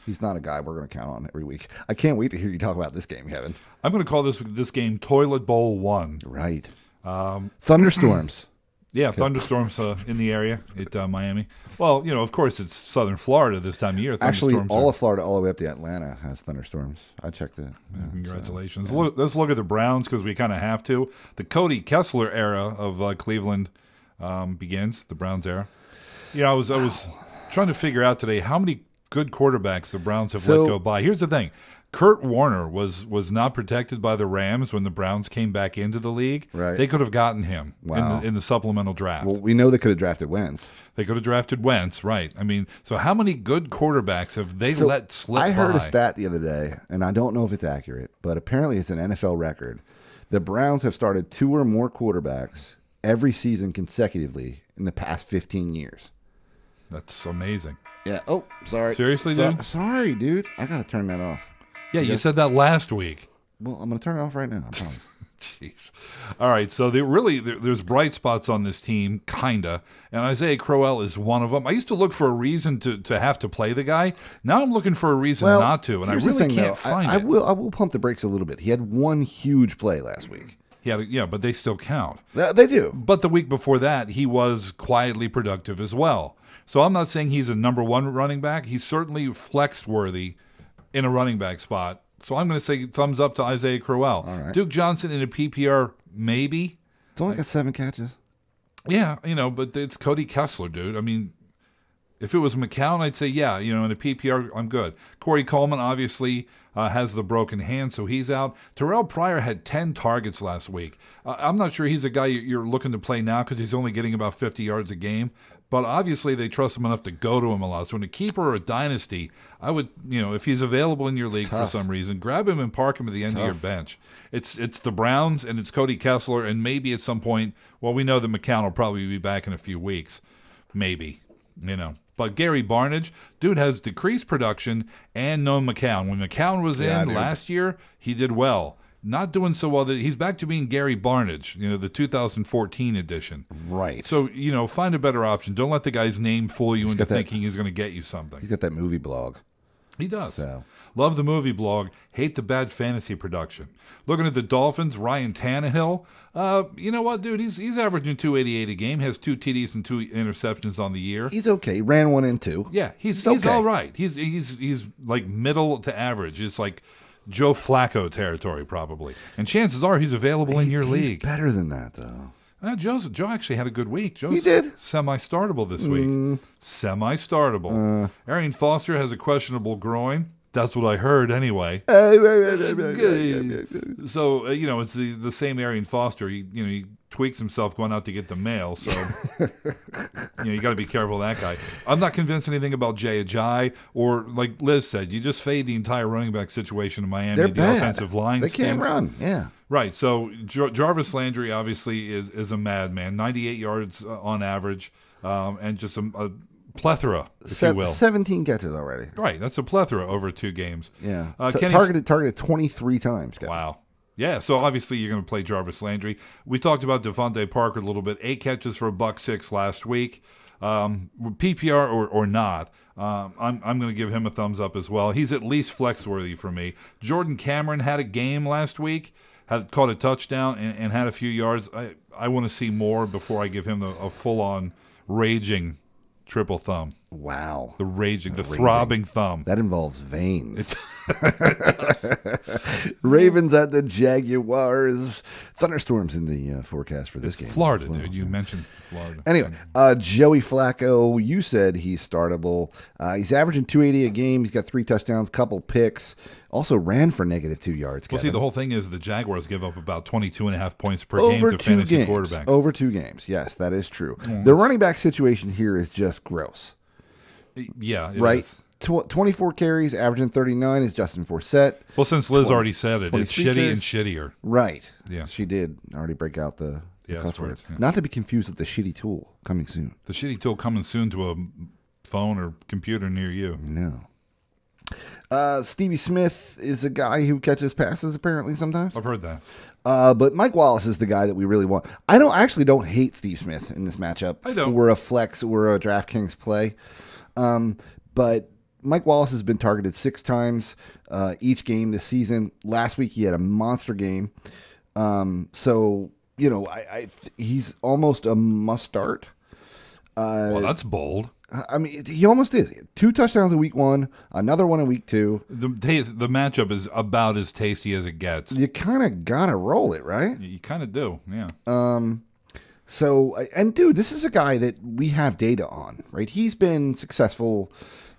he's not a guy we're going to count on every week. I can't wait to hear you talk about this game, Kevin. I'm going to call this game Toilet Bowl 1. Right. Thunderstorms. Yeah, thunderstorms in the area at Miami. Well, of course, it's southern Florida this time of year. Actually, all of Florida, all the way up to Atlanta, has thunderstorms. I checked it. Congratulations. So, let's look at the Browns because we kind of have to. The Cody Kessler era of Cleveland begins, the Browns era. I was trying to figure out today how many good quarterbacks the Browns have let go by. Here's the thing. Kurt Warner was not protected by the Rams when the Browns came back into the league. Right. They could have gotten him in the supplemental draft. Well, we know they could have drafted Wentz. They could have drafted Wentz, right. I mean, so how many good quarterbacks have they let slip by? I heard a stat the other day, and I don't know if it's accurate, but apparently it's an NFL record. The Browns have started 2 or more quarterbacks every season consecutively in the past 15 years. That's amazing. Yeah. Oh, sorry. Seriously, dude? Sorry, dude. I got to turn that off. Yeah, you said that last week. Well, I'm going to turn it off right now. I promise. Jeez. All right, so there's bright spots on this team, kinda, and Isaiah Crowell is one of them. I used to look for a reason to have to play the guy. Now I'm looking for a reason not to, and I really can't find it. I will pump the brakes a little bit. He had one huge play last week. Yeah, but they still count. They do. But the week before that, he was quietly productive as well. So I'm not saying he's a number 1 running back. He's certainly flex worthy in a running back spot. So I'm going to say thumbs up to Isaiah Crowell. All right. Duke Johnson in a PPR, maybe. It's only got 7 catches. Yeah, but it's Cody Kessler, dude. I mean, if it was McCown, I'd say, yeah, in a PPR, I'm good. Corey Coleman obviously has the broken hand, so he's out. Terrell Pryor had 10 targets last week. I'm not sure he's a guy you're looking to play now because he's only getting about 50 yards a game. But obviously they trust him enough to go to him a lot. So in a keeper or a dynasty, I would, if he's available in your league for some reason, grab him and park him at the end of your bench. It's the Browns and it's Cody Kessler, and maybe at some point, well, we know that McCown will probably be back in a few weeks. Maybe, But Gary Barnidge, dude, has decreased production and no McCown. When McCown was in last year, he did well. Not doing so well. He's back to being Gary Barnidge, the 2014 edition. Right. So, find a better option. Don't let the guy's name fool you into thinking he's going to get you something. He's got that movie blog. He does. So. Love the movie blog. Hate the bad fantasy production. Looking at the Dolphins, Ryan Tannehill. You know what, dude? He's averaging 288 a game. Has 2 TDs and 2 interceptions on the year. He's okay. He ran 1 and 2. Yeah, he's all right. He's like middle to average. It's like Joe Flacco territory, probably. And chances are he's available in your league. He's better than that, though. Joe actually had a good week. He did. Semi-startable this week. Semi-startable. Arian Foster has a questionable groin. That's what I heard any So, it's the same Arian Foster. He tweaks himself going out to get the mail. So, you got to be careful of that guy. I'm not convinced anything about Jay Ajayi, or like Liz said, you just fade the entire running back situation in Miami. They're the bad. Offensive line They can't run. Yeah. Right. So Jarvis Landry obviously is a madman. 98 yards on average, and just a plethora, if you will. 17 catches already. Right. That's a plethora over 2 games. Yeah. Targeted 23 times. Guys. Wow. Yeah, so obviously you're going to play Jarvis Landry. We talked about Devontae Parker a little bit. 8 catches for $106 last week. PPR or not, I'm going to give him a thumbs up as well. He's at least flex worthy for me. Jordan Cameron had a game last week, had caught a touchdown and had a few yards. I want to see more before I give him a full on raging triple thumb. Wow. The raging, the throbbing thumb. That involves veins. Ravens at the Jaguars. Thunderstorms in the forecast for this game. Florida, dude. You mentioned Florida. Anyway, Joey Flacco, you said he's startable. He's averaging 280 a game. He's got 3 touchdowns, couple picks. Also ran for -2 yards. Well, see, the whole thing is the Jaguars give up about 22.5 points per game to fantasy quarterbacks. Over 2 games. Yes, that is true. The running back situation here is just gross. Yeah, it right? is. 24 carries, averaging 39 is Justin Forsett. Well, since Liz already said it, it's shitty carries. and shittier. Right. Yeah. She did already break out the cuss words. Yeah. Not to be confused with the shitty tool coming soon. The shitty tool coming soon to a phone or computer near you. No. Stevie Smith is a guy who catches passes apparently sometimes. I've heard that. But Mike Wallace is the guy that we really want. I actually don't hate Steve Smith in this matchup for a flex or a DraftKings play. But Mike Wallace has been targeted 6 times each game this season. Last week he had a monster game. So, he's almost a must start. Well, that's bold. I mean, he almost is. 2 touchdowns in week 1, another one in week 2. The matchup is about as tasty as it gets. You kind of got to roll it, right? You kind of do, yeah. So, and dude, this is a guy that we have data on, right? He's been successful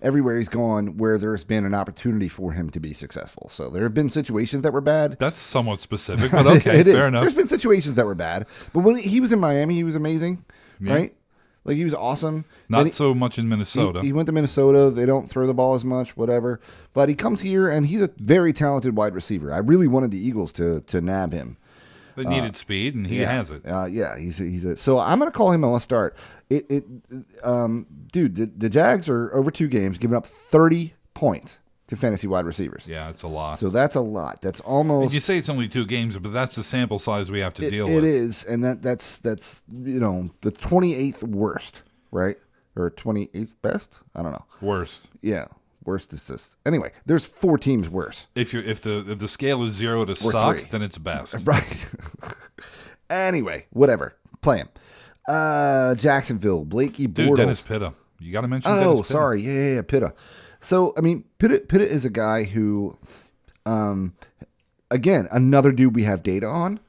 everywhere he's gone where there's been an opportunity for him to be successful. So there have been situations that were bad. That's somewhat specific, but okay, fair enough. There's been situations that were bad. But when he was in Miami, he was amazing, right? Like, he was awesome. Not so much in Minnesota. He went to Minnesota. They don't throw the ball as much, whatever. But he comes here, and he's a very talented wide receiver. I really wanted the Eagles to nab him. They needed speed, and he has it. He's a. So I'm going to call him a must start. Dude, the Jags are over 2 games giving up 30 points to fantasy wide receivers. Yeah, it's a lot. So that's a lot. That's almost. And you say it's only 2 games, but that's the sample size we have to deal with. It is, and that's the 28th worst, right? Or 28th best? I don't know. Worst. Yeah. Worst assist. Anyway, there's 4 teams worse. If the scale is 0 to suck, 3. Then it's best. Right. Anyway, whatever. Play him. Jacksonville, Blakey Bortles. Dude, Dennis Pitta. You got to mention Dennis Pitta. Oh, sorry. Yeah, Pitta. So, I mean, Pitta is a guy who, again, another dude we have data on.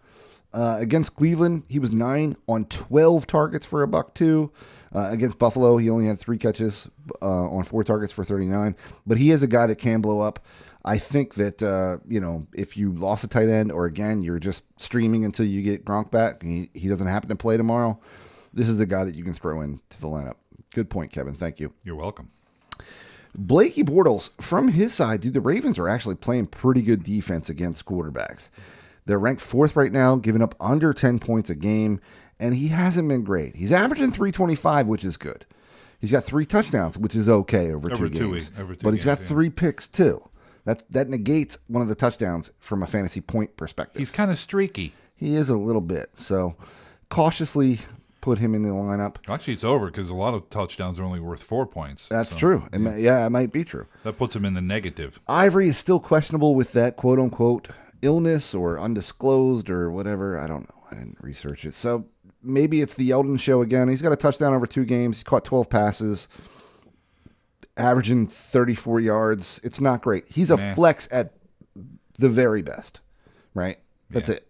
Against Cleveland, he was 9 on 12 targets for $102. Against Buffalo, he only had 3 catches on 4 targets for 39. But he is a guy that can blow up. I think that, if you lost a tight end or, again, you're just streaming until you get Gronk back and he doesn't happen to play tomorrow, this is a guy that you can throw into the lineup. Good point, Kevin. Thank you. You're welcome. Blakey Bortles, from his side, dude, the Ravens are actually playing pretty good defense against quarterbacks. They're ranked 4th right now, giving up under 10 points a game, and he hasn't been great. He's averaging 325, which is good. He's got 3 touchdowns, which is okay over 2 games. But he's got 3 picks, too. That negates one of the touchdowns from a fantasy point perspective. He's kind of streaky. He is a little bit. So cautiously put him in the lineup. Actually, it's over because a lot of touchdowns are only worth 4 points. That's true. It might be true. That puts him in the negative. Ivory is still questionable with that quote-unquote illness or undisclosed or whatever. I don't know. I didn't research it. So maybe it's the Yeldon show again. He's got a touchdown over 2 games. He caught 12 passes, averaging 34 yards. It's not great. He's a flex at the very best, right? That's it.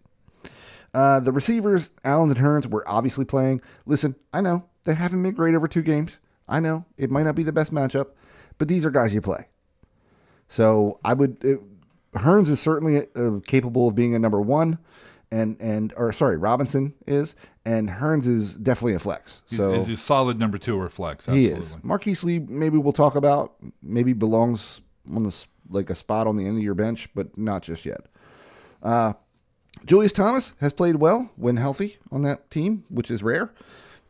The receivers, Allens and Hearns, were obviously playing. Listen, I know they haven't been great over 2 games. I know it might not be the best matchup, but these are guys you play. So I would. Hearns is certainly capable of being a number 1, Robinson is, and Hearns is definitely a flex. He's a solid number 2 or flex. Absolutely. He is. Marquise Lee, maybe we'll talk about, maybe belongs on a spot on the end of your bench, but not just yet. Julius Thomas has played well when healthy on that team, which is rare,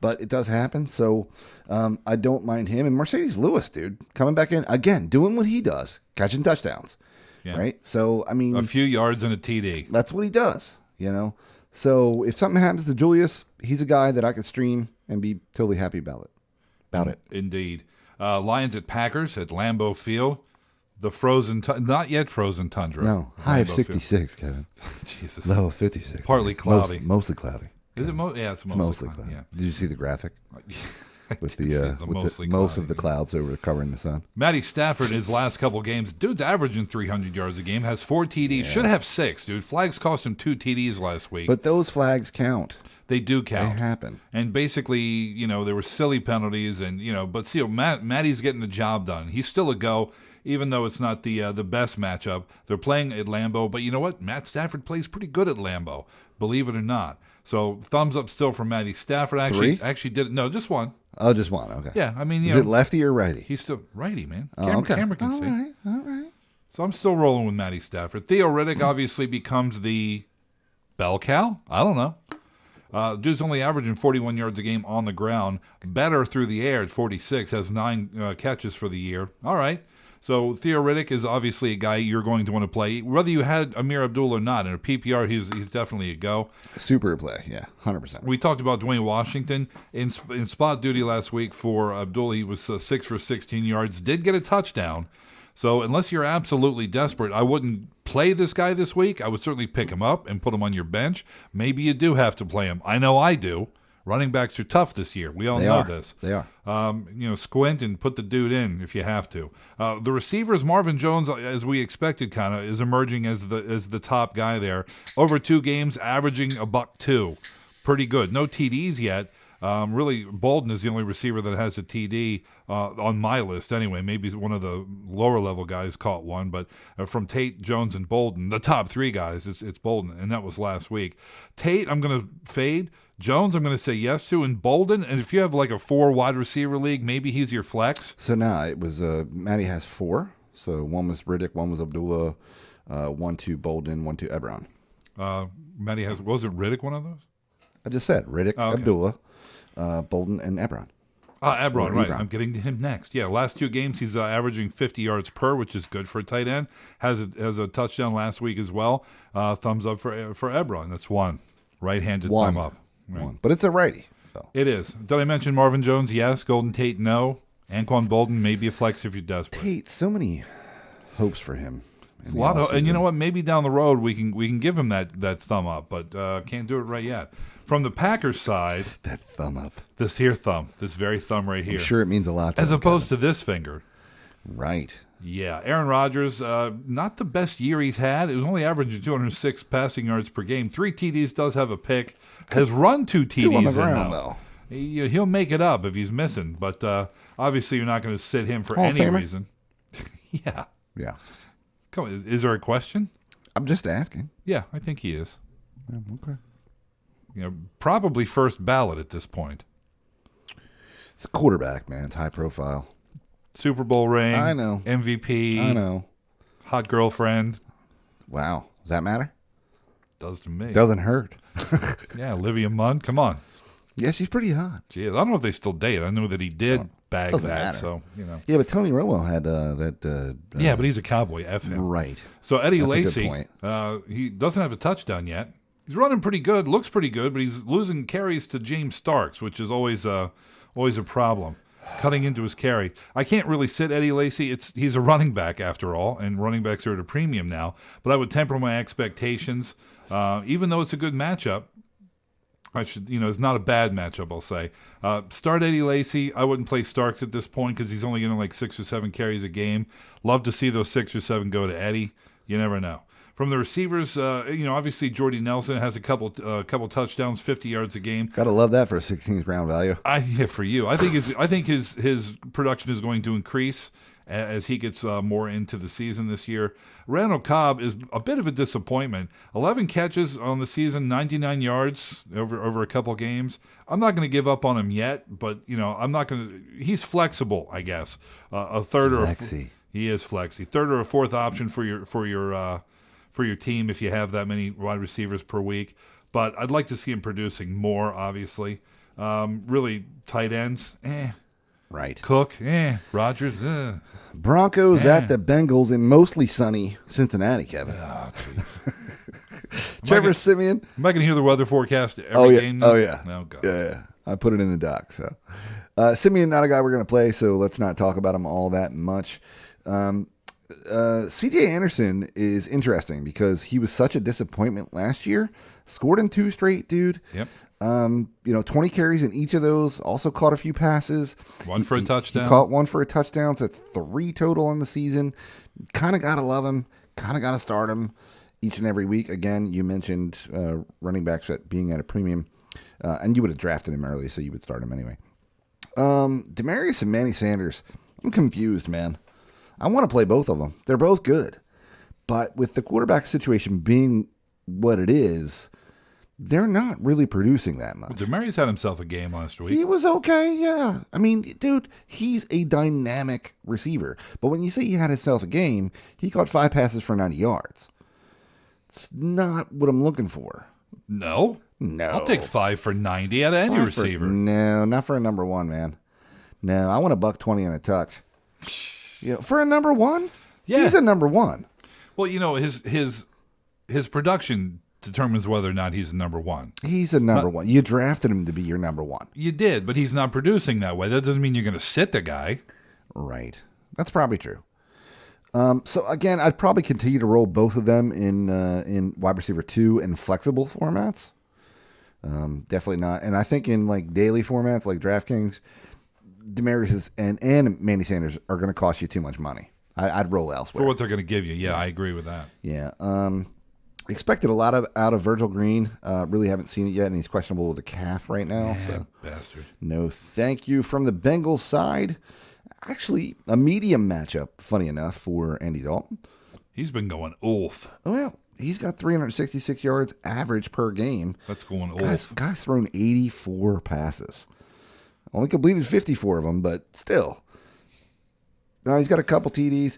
but it does happen. So I don't mind him. And Mercedes Lewis, dude, coming back in again, doing what he does, catching touchdowns. Yeah. Right. So, I mean, a few yards and a TD. That's what he does, So if something happens to Julius, he's a guy that I could stream and be totally happy about it. About it. Indeed. Lions at Packers at Lambeau Field. The not yet frozen tundra. No, high of 66, Kevin. Jesus. Low of 56. Partly cloudy. Mostly cloudy. Is it? Yeah, it's mostly cloudy. cloudy. Yeah. Did you see the graphic? With Mostly most of cloudy. the clouds over covering the sun. Matty Stafford, his last couple games, dude's averaging 300 yards a game, has 4 TDs, should have 6, dude. Flags cost him 2 TDs last week. But those flags count. They do count. They happen. And basically, there were silly penalties, and but see, Matty's getting the job done. He's still a go, even though it's not the best matchup. They're playing at Lambeau, but you know what? Matt Stafford plays pretty good at Lambeau, believe it or not. So thumbs up still for Matty Stafford. Three? Actually did it. No, just one. Oh, just one. Okay. Yeah, I mean, is it lefty or righty? He's still righty, man. Okay. Camera can see. All right. So I'm still rolling with Matty Stafford. Theo Riddick obviously becomes the bell cow. I don't know. Dude's only averaging 41 yards a game on the ground. Better through the air at 46. Has 9 catches for the year. All right. So Theo Riddick is obviously a guy you're going to want to play. Whether you had Amir Abdul or not, in a PPR, he's definitely a go. Super play, yeah, 100%. We talked about Dwayne Washington in spot duty last week for Abdul. He was 6 for 16 yards, did get a touchdown. So unless you're absolutely desperate, I wouldn't play this guy this week. I would certainly pick him up and put him on your bench. Maybe you do have to play him. I know I do. Running backs are tough this year. We all know this. They are. Squint and put the dude in if you have to. The receivers, Marvin Jones, as we expected, kind of is emerging as the top guy there. Over 2 games, averaging $102. Pretty good. No TDs yet. Really, Bolden is the only receiver that has a TD on my list anyway. Maybe one of the lower-level guys caught one, but from Tate, Jones, and Bolden, the top 3 guys, it's Bolden, and that was last week. Tate, I'm going to fade. Jones, I'm going to say yes to, and Bolden, and if you have like a 4 wide receiver league, maybe he's your flex. So now it was Matty has 4. So one was Riddick, one was Abdullah, 1, 2 Bolden, 1, 2 Ebron. Matty wasn't Riddick one of those? I just said Riddick, okay. Abdullah, Bolden, and Ebron. Ebron, right. Ebron. I'm getting to him next. Yeah, last 2 games he's averaging 50 yards per, which is good for a tight end. Has a touchdown last week as well. Thumbs up for Ebron. That's 1. Right-handed thumb up. Right. 1. But it's a righty. So. It is. Did I mention Marvin Jones? Yes. Golden Tate? No. Anquan Bolden? Maybe a flex if you're desperate. Tate, so many hopes for him. A lot of, and you know what? Maybe down the road we can give him that thumb up, but can't do it right yet. From the Packers side, that thumb up, this here thumb, this very thumb right here. I'm sure it means a lot to as him, opposed to this finger. Right. Yeah, Aaron Rodgers, not the best year he's had. It was only averaging 206 passing yards per game. 3 TDs, does have a pick. Has run 2 TDs 2 on the in ground, though. though. He'll make it up if he's missing, but obviously you're not going to sit him for Hall of any Famer? reason. Yeah. Yeah. Come on, is there a question? I'm just asking. Yeah, I think he is. Yeah, okay. Probably first ballot at this point. It's a quarterback, man. It's high profile. Super Bowl ring. I know. MVP. I know. Hot girlfriend. Wow. Does that matter? Does to me. Doesn't hurt. Yeah, Olivia Munn. Come on. Yeah, she's pretty hot. Gee, I don't know if they still date. I know that he did bag doesn't that. matter. So, Yeah, but Tony Romo had that. yeah, but he's a Cowboy. F him. Right. So Eddie That's a good Lacy, point. he doesn't have a touchdown yet. He's running pretty good, looks pretty good, but he's losing carries to James Starks, which is always a problem. Cutting into his carry. I can't really sit Eddie Lacy. He's a running back after all, and running backs are at a premium now. But I would temper my expectations, even though it's a good matchup. It's not a bad matchup, I'll say. Start Eddie Lacy. I wouldn't play Starks at this point because he's only getting like 6 or 7 carries a game. Love to see those 6 or 7 go to Eddie. You never know. From the receivers, obviously Jordy Nelson has a couple touchdowns, 50 yards a game. Gotta love that for a 16th round value. For you, I think his production is going to increase as he gets more into the season this year. Randall Cobb is a bit of a disappointment. 11 catches on the season, 99 yards over a couple games. I'm not going to give up on him yet, but I'm not going to. He's flexible, I guess. A third Flexy. He is flexy. Third or a fourth option for your team if you have that many wide receivers per week. But I'd like to see him producing more, obviously. Really, tight ends, Right. Cook, Rodgers, Broncos at the Bengals in mostly sunny Cincinnati, Kevin. Oh, jeez. Trevor Siemian. Am I going to hear the weather forecast every game? Oh, yeah. Oh, God. Yeah. I put it in the doc. So, Simeon, not a guy we're going to play, so let's not talk about him all that much. CJ Anderson is interesting because he was such a disappointment last year. Scored in 2 straight, dude. Yep. 20 carries in each of those. Also caught a few passes. One for a touchdown. He caught one for a touchdown, so it's 3 total on the season. Kind of got to love him. Kind of got to start him each and every week. Again, you mentioned running backs being at a premium, and you would have drafted him early, so you would start him anyway. Demarius and Manny Sanders. I'm confused, man. I want to play both of them. They're both good. But with the quarterback situation being what it is, they're not really producing that much. Demarius had himself a game last week. He was okay, yeah. I mean, dude, he's a dynamic receiver. But when you say he had himself a game, he caught 5 passes for 90 yards. It's not what I'm looking for. No? No. I'll take 5 for 90 out of any receiver. No, not for a number 1, man. No, I want a $120 and a touch. For a number 1? Yeah. He's a number 1. Well, his production determines whether or not he's a number 1. He's a number 1. You drafted him to be your number 1. You did, but he's not producing that way. That doesn't mean you're going to sit the guy. Right. That's probably true. So again, I'd probably continue to roll both of them in wide receiver 2 and flexible formats. Definitely not. And I think in like daily formats like DraftKings, Demarius and Manny Sanders are going to cost you too much money. I'd roll elsewhere. For what they're going to give you. Yeah, I agree with that. Yeah. Expected a lot out of Virgil Green. Really haven't seen it yet, and he's questionable with a calf right now. So bastard. No thank you. From the Bengals side, actually a medium matchup, funny enough, for Andy Dalton. He's been going oof. Well, he's got 366 yards average per game. That's going oof. Guy's thrown 84 passes. Only completed 54 of them, but still. Now he's got a couple TDs.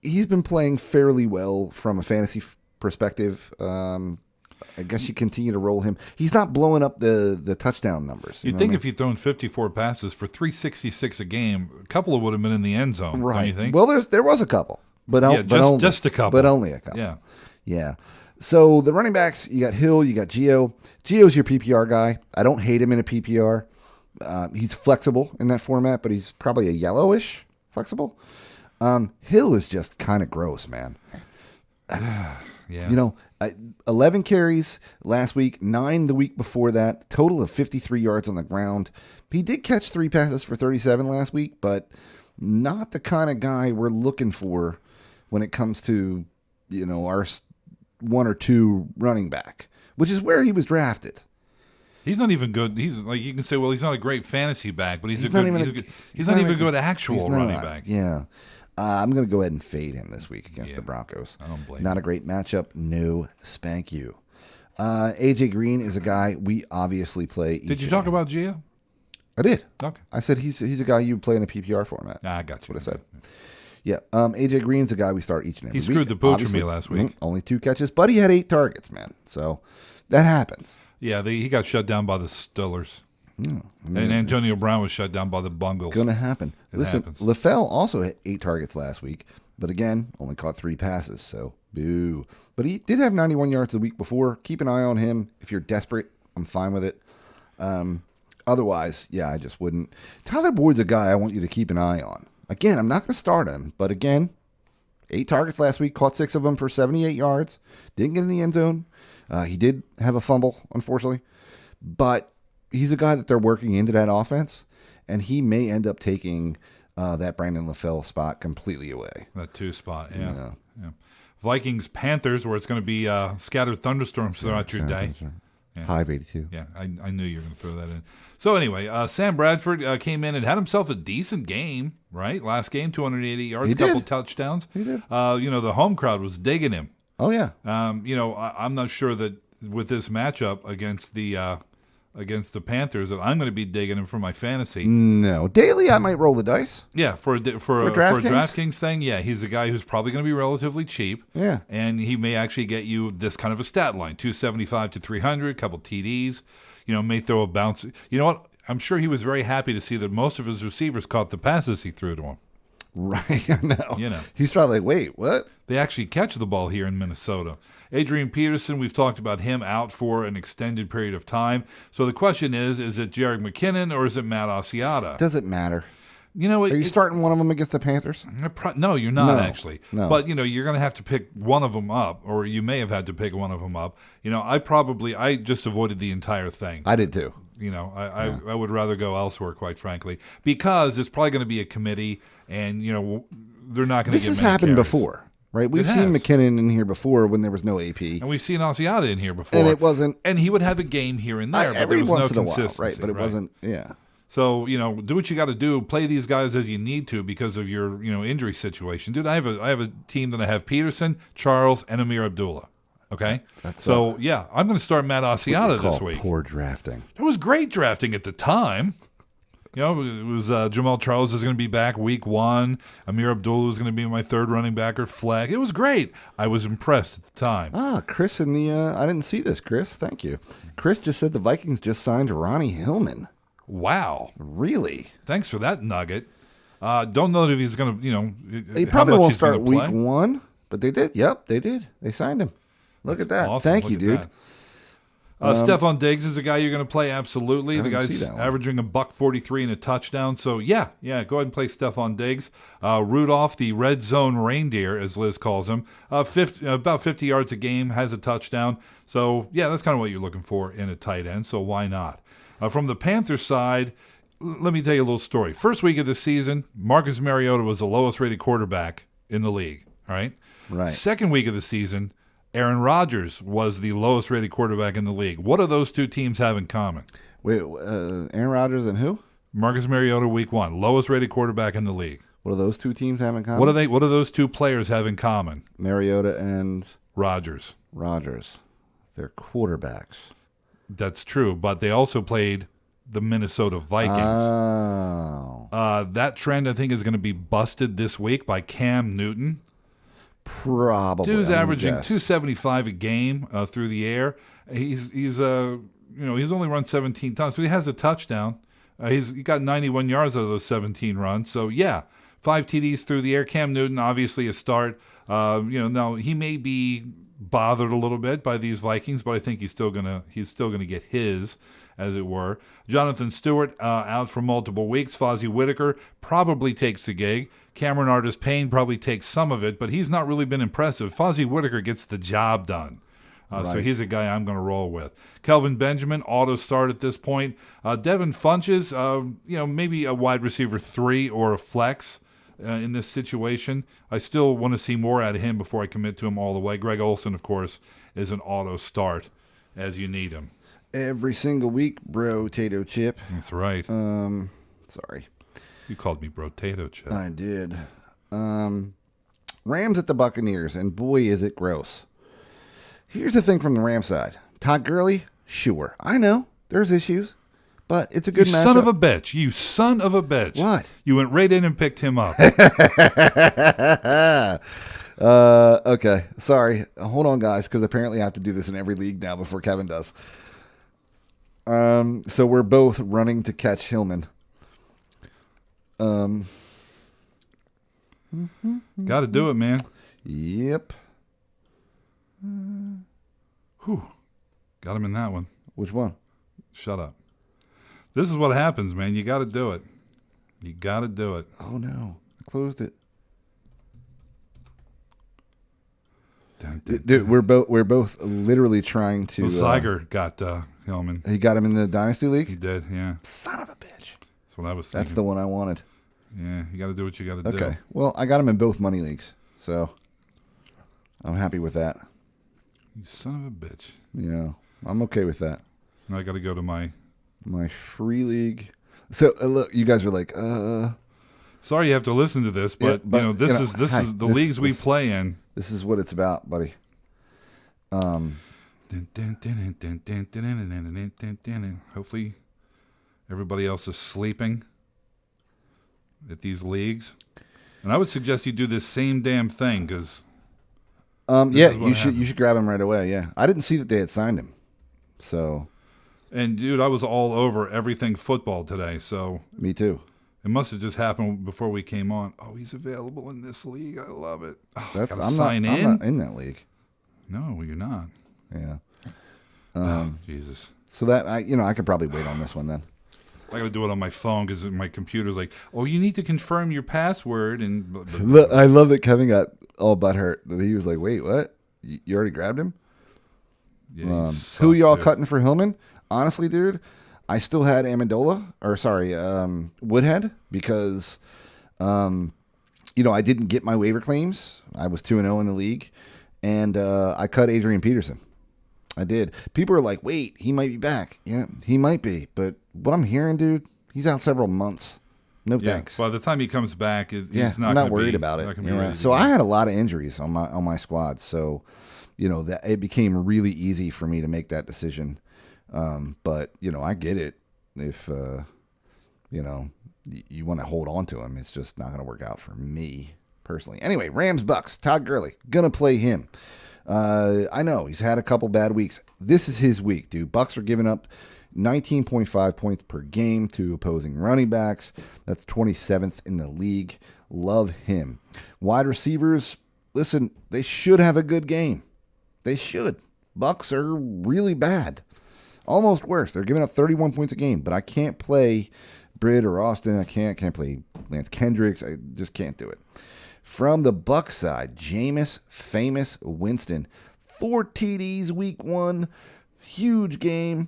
He's been playing fairly well from a fantasy perspective. I guess you continue to roll him. He's not blowing up the touchdown numbers. You'd think if he'd thrown 54 passes for 366 a game, a couple of would have been in the end zone. Right. Don't you think? Well, there was a couple, but just a couple, but only a couple. Yeah. Yeah. So the running backs, you got Hill, you got Gio. Gio's your PPR guy. I don't hate him in a PPR. He's flexible in that format, but he's probably a yellowish flexible. Hill is just kind of gross, man. Yeah. 11 carries last week, 9 the week before that, total of 53 yards on the ground. He did catch 3 passes for 37 last week, but not the kind of guy we're looking for when it comes to, our 1 or 2 running back, which is where he was drafted. He's not even good. He's like, you can say, well, he's not a great fantasy back, but he's not even a good actual running back. Yeah. I'm going to go ahead and fade him this week against the Broncos. I don't blame Not you. a great matchup. No spank you. AJ Green is a guy we obviously play. Did you talk about Gio? I did. Okay. I said he's a guy you play in a PPR format. I got you. That's what I said. Yeah. AJ Green's a guy we start each and every week. He screwed the pooch for me last week. Only 2 catches, but he had 8 targets, man. So that happens. Yeah, he got shut down by the Steelers. And Antonio Brown was shut down by the Bungles. Going to happen. Listen, happens. LaFell also hit 8 targets last week, but again, only caught 3 passes, so boo. But he did have 91 yards the week before. Keep an eye on him. If you're desperate, I'm fine with it. Otherwise, yeah, I just wouldn't. Tyler Boyd's a guy I want you to keep an eye on. Again, I'm not going to start him, but again, 8 targets last week, caught 6 of them for 78 yards. Didn't get in the end zone. He did have a fumble, unfortunately, but he's a guy that they're working into that offense, and he may end up taking that Brandon LaFell spot completely away. That 2 spot, yeah. Vikings, Panthers, where it's going to be scattered thunderstorms throughout your day. Yeah. High of 82. Yeah, I knew you were going to throw that in. So anyway, Sam Bradford came in and had himself a decent game, right? Last game, 280 yards, a couple touchdowns. He did. The home crowd was digging him. Oh, yeah. I'm not sure that with this matchup against the Panthers that I'm going to be digging him for my fantasy. No. Daily, I might roll the dice. Yeah, for a DraftKings thing, yeah, he's a guy who's probably going to be relatively cheap. Yeah. And he may actually get you this kind of a stat line, 275 to 300, couple TDs, may throw a bounce. You know what? I'm sure he was very happy to see that most of his receivers caught the passes he threw to him. Right, I know. You know. He's probably like, wait, what? They actually catch the ball here in Minnesota. Adrian Peterson, we've talked about him out for an extended period of time. So the question is it Jerick McKinnon or is it Matt Asiata? Does it matter? You know, Are you starting one of them against the Panthers? No, you're not No, actually. no. But, you're going to have to pick one of them up, or you may have had to pick one of them up. I just avoided the entire thing. I did too. I would rather go elsewhere, quite frankly, because it's probably going to be a committee, and they're not going to. This get has many happened carries. before, right? We've It seen has. McKinnon in here before when there was no AP, and we've seen Asiata in here before, and it wasn't and he would have a game here and there, but every there was once no in a while, consistency, right? But it wasn't. Yeah, So do what you got to do. Play these guys as you need to because of your injury situation, dude. I have a team that I have Peterson, Charles, and Amir Abdullah. Okay, yeah, I'm going to start Matt Asiata this week. Poor drafting. It was great drafting at the time. It was Jamal Charles is going to be back week 1. Amir Abdullah is going to be my third running back or flag. It was great. I was impressed at the time. Chris in the I didn't see this. Chris, thank you. Chris just said the Vikings just signed Ronnie Hillman. Wow. Really? Thanks for that nugget. Don't know if he's going to, He probably won't start week 1, but they did. Yep, they did. They signed him. Look at that. Awesome. Thank you, dude. Stephon Diggs is a guy you're going to play, absolutely. The didn't see guy's that one. averaging $143 and a touchdown. So, yeah, go ahead and play Stephon Diggs. Rudolph, the red zone reindeer, as Liz calls him, about 50 yards a game, has a touchdown. So, yeah, that's kind of what you're looking for in a tight end, so why not? From the Panthers side, let me tell you a little story. First week of the season, Marcus Mariota was the lowest rated quarterback in the league, all right? Right. Second week of the season, Aaron Rodgers was the lowest rated quarterback in the league. What do those two teams have in common? Wait, Aaron Rodgers and who? Marcus Mariota, week 1, lowest rated quarterback in the league. What do those two teams have in common? What do those two players have in common? Mariota and Rodgers. They're quarterbacks. That's true, but they also played the Minnesota Vikings. Oh. That trend, I think, is going to be busted this week by Cam Newton. Probably. Dude's I'm gonna averaging guess. 275 a game through the air. He's only run 17 times, but he has a touchdown. He got 91 yards out of those 17 runs. So yeah, 5 TDs through the air. Cam Newton, obviously a start. Now he may be bothered a little bit by these Vikings, but I think he's still gonna get his, as it were. Jonathan Stewart out for multiple weeks. Fozzie Whitaker probably takes the gig. Cameron Artis-Payne probably takes some of it, but he's not really been impressive. Fozzie Whitaker gets the job done. So he's a guy I'm going to roll with. Kelvin Benjamin, auto start at this point. Devin Funches, maybe a wide receiver 3 or a flex in this situation. I still want to see more out of him before I commit to him all the way. Greg Olsen, of course, is an auto start as you need him. Every single week, bro, Tato Chip. That's right. Sorry. You called me Brotato Chip. I did. Rams at the Buccaneers, and boy, is it gross. Here's the thing from the Rams side. Todd Gurley, sure. I know, there's issues, but it's a good matchup. Son of a bitch. You son of a bitch. What? You went right in and picked him up. Okay, sorry. Hold on, guys, because apparently I have to do this in every league now before Kevin does. So we're both running to catch Hillman. Got to do it, man. Yep. Whew. Got him in that one. Which one? Shut up. This is what happens, man. You got to do it. You got to do it. Oh no, I closed it. Dude, we're both literally trying to. Well, Zeiger got Hillman. He got him in the Dynasty League? He did, yeah. Son of a bitch. That's what I was thinking. That's the one I wanted. Yeah, you got to do what you got to do. Okay. Well, I got him in both money leagues, so I'm happy with that. You son of a bitch. Yeah, I'm okay with that. Now I got to go to my free league. So look, you guys are like, Sorry, you have to listen to this, but, this is the leagues we play in. This is what it's about, buddy. Hopefully, everybody else is sleeping at these leagues, and I would suggest you do this same damn thing because. You should grab him right away. Yeah, I didn't see that they had signed him, so. And dude, I was all over everything football today. So. Me too. It must have just happened before we came on. Oh, he's available in this league. I love it. Oh, I'm not in that league. No, you're not. Yeah. Jesus. So that I could probably wait on this one then. I got to do it on my phone because my computer's like, oh, you need to confirm your password. And Look, I love that Kevin got all butthurt. That he was like, wait, what? You already grabbed him? Yeah, who y'all cutting for Hillman? Honestly, dude, I still had Woodhead because, I didn't get my waiver claims. I was 2-0 in the league, and I cut Adrian Peterson. I did. People are like, wait, he might be back. Yeah, he might be. But what I'm hearing, dude, he's out several months. No thanks. By the time he comes back, he's I'm not worried about it. Yeah. So I had a lot of injuries on my squad. So, that it became really easy for me to make that decision. But I get it. If you want to hold on to him, it's just not going to work out for me personally. Anyway, Rams Bucks. Todd Gurley gonna play him. I know he's had a couple bad weeks. This is his week, dude. Bucks are giving up 19.5 points per game to opposing running backs. That's 27th in the league. Love him. Wide receivers, listen, they should have a good game. They should. Bucks are really bad. Almost worse. They're giving up 31 points a game, but I can't play Britt or Austin. I can't play Lance Kendricks. I just can't do it. From the Bucks side, Jameis Famous Winston. 4 TDs week 1. Huge game.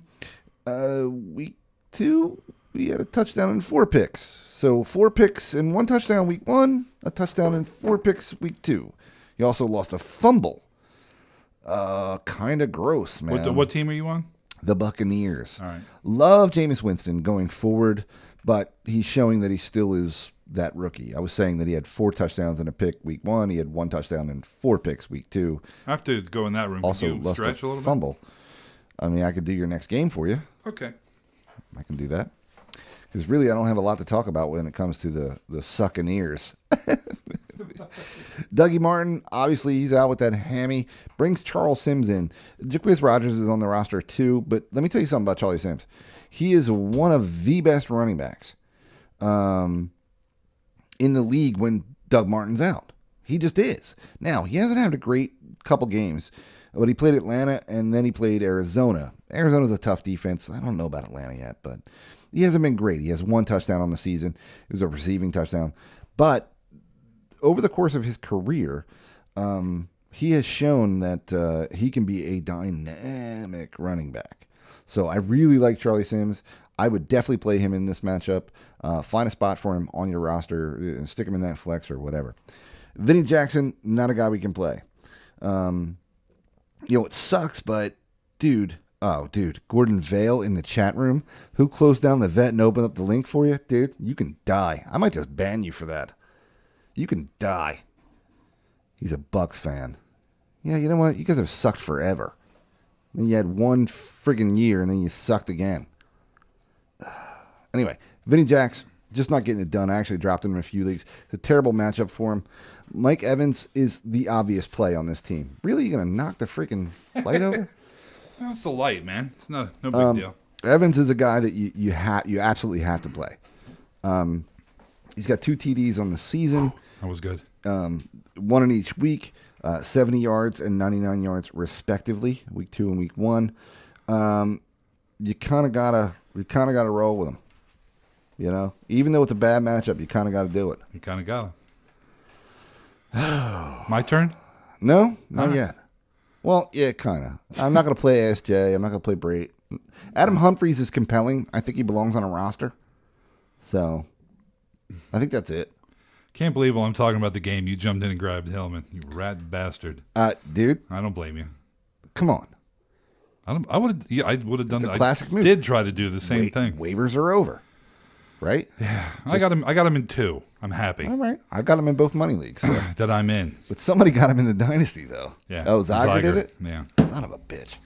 Week 2, we had a touchdown and 4 picks. So 4 picks and 1 touchdown week 1, a touchdown and 4 picks week 2. He also lost a fumble. Kind of gross, man. What team are you on? The Buccaneers. All right. Love Jameis Winston going forward, but he's showing that he still is that rookie. I was saying that he had 4 touchdowns and a pick week 1. He had 1 touchdown and 4 picks week 2. I have to go in that room. Also Can you lost stretch a little fumble. I mean, I could do your next game for you. Okay. I can do that. Because really, I don't have a lot to talk about when it comes to the Succaneers. Dougie Martin, obviously, he's out with that hammy. Brings Charles Sims in. Jaquiz Rogers is on the roster too. But let me tell you something about Charlie Sims. He is one of the best running backs in the league when Doug Martin's out. He just is. Now, he hasn't had a great couple games. But he played Atlanta, and then he played Arizona. Arizona's a tough defense. I don't know about Atlanta yet, but he hasn't been great. He has 1 touchdown on the season. It was a receiving touchdown. But over the course of his career, he has shown that he can be a dynamic running back. So I really like Charlie Sims. I would definitely play him in this matchup. Find a spot for him on your roster. Stick him in that flex or whatever. Vinny Jackson, not a guy we can play. It sucks, but dude, Gordon Vale in the chat room, who closed down the vet and opened up the link for you, dude, you can die. I might just ban you for that. You can die. He's a Bucks fan. Yeah, you know what? You guys have sucked forever. Then you had 1 friggin' year, and then you sucked again. Anyway, Vinny Jacks, just not getting it done. I actually dropped him in a few leagues. It's a terrible matchup for him. Mike Evans is the obvious play on this team. Really, you going to knock the freaking light over? That's the light, man. It's no big deal. Evans is a guy that you absolutely have to play. He's got 2 TDs on the season. That was good. 1 in each week, 70 yards and 99 yards respectively, week 2 and week 1. You kind of gotta roll with him. Even though it's a bad matchup, you kind of got to do it. You kind of got to. My turn? No, not yet. Well, yeah, kind of. I'm not going to play ASJ. I'm not going to play Brait. Adam Humphries is compelling. I think he belongs on a roster. So, I think that's it. Can't believe while I'm talking about the game, you jumped in and grabbed Hillman. You rat bastard. Dude. I don't blame you. Come on. I would have done that. Classic move. I did try to do the same thing. Waivers are over. Right? Yeah. I got him in 2. I'm happy. All right. I've got him in both money leagues. So. That I'm in. But somebody got him in the dynasty, though. Yeah. Oh, Zyger did it? Yeah. Son of a bitch.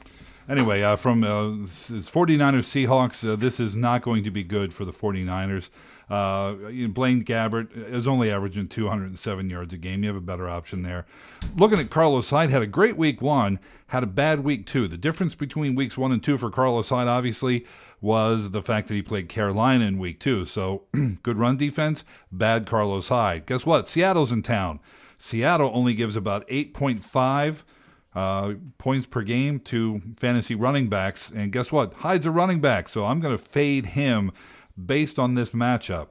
Anyway, from 49ers Seahawks, this is not going to be good for the 49ers. Blaine Gabbert is only averaging 207 yards a game. You have a better option there. Looking at Carlos Hyde, had a great week 1, had a bad week 2. The difference between weeks 1 and 2 for Carlos Hyde, obviously, was the fact that he played Carolina in week 2. So good run defense, bad Carlos Hyde. Guess what? Seattle's in town. Seattle only gives about 8.5 points per game to fantasy running backs. And guess what? Hyde's a running back, so I'm going to fade him based on this matchup.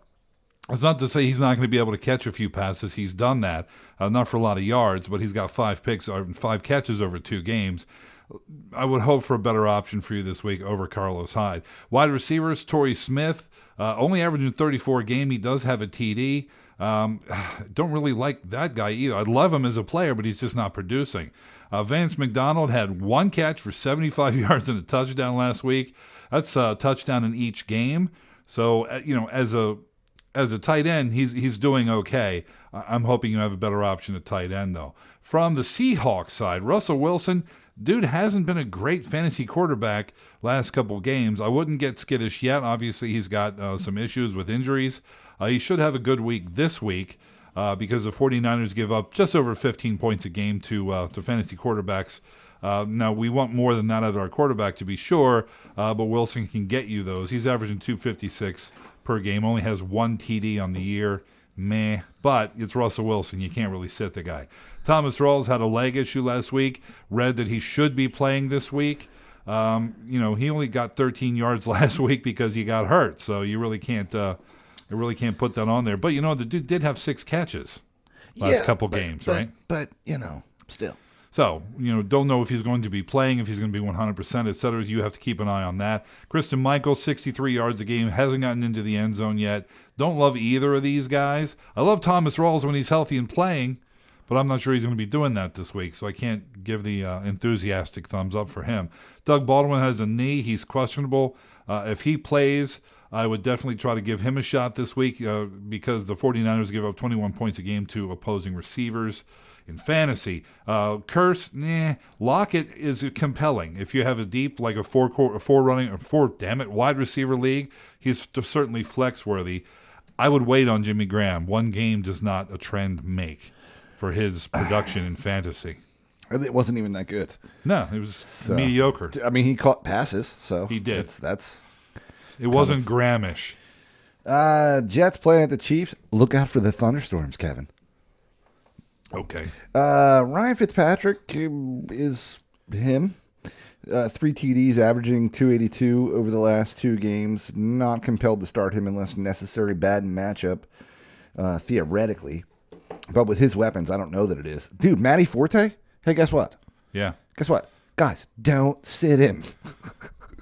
It's not to say he's not going to be able to catch a few passes. He's done that. Not for a lot of yards, but he's got 5 catches over 2 games. I would hope for a better option for you this week over Carlos Hyde. Wide receivers, Torrey Smith, only averaging 34 a game. He does have a TD. Don't really like that guy either. I love him as a player, but he's just not producing. Vance McDonald had 1 catch for 75 yards and a touchdown last week. That's a touchdown in each game. So, as a tight end, he's doing okay. I'm hoping you have a better option at tight end, though. From the Seahawks side, Russell Wilson, dude hasn't been a great fantasy quarterback last couple games. I wouldn't get skittish yet. Obviously, he's got some issues with injuries. He should have a good week this week because the 49ers give up just over 15 points a game to fantasy quarterbacks. Now, we want more than that out of our quarterback, to be sure, but Wilson can get you those. He's averaging 256 per game, only has 1 TD on the year. Meh. But it's Russell Wilson. You can't really sit the guy. Thomas Rawls had a leg issue last week. Read that he should be playing this week. He only got 13 yards last week because he got hurt. So you really can't put that on there. But, the dude did have 6 catches last couple games, right? But, still. So, don't know if he's going to be playing, if he's going to be 100%, et cetera. You have to keep an eye on that. Christian Michael, 63 yards a game, hasn't gotten into the end zone yet. Don't love either of these guys. I love Thomas Rawls when he's healthy and playing, but I'm not sure he's going to be doing that this week, so I can't give the enthusiastic thumbs up for him. Doug Baldwin has a knee. He's questionable. If he plays, I would definitely try to give him a shot this week because the 49ers give up 21 points a game to opposing receivers in fantasy. Curse, Lockett is compelling. If you have a deep, like a four wide receiver league, he's certainly flex worthy. I would wait on Jimmy Graham. 1 game does not a trend make for his production in fantasy. It wasn't even that good. No, it was mediocre. I mean, he caught passes, so he did. It wasn't Grahamish. Jets playing at the Chiefs. Look out for the thunderstorms, Kevin. Okay. Ryan Fitzpatrick is him. 3 TDs, averaging 282 over the last 2 games. Not compelled to start him unless necessary. Bad matchup, theoretically. But with his weapons, I don't know that it is. Dude, Matty Forte? Hey, guess what? Yeah. Guess what? Guys, don't sit him.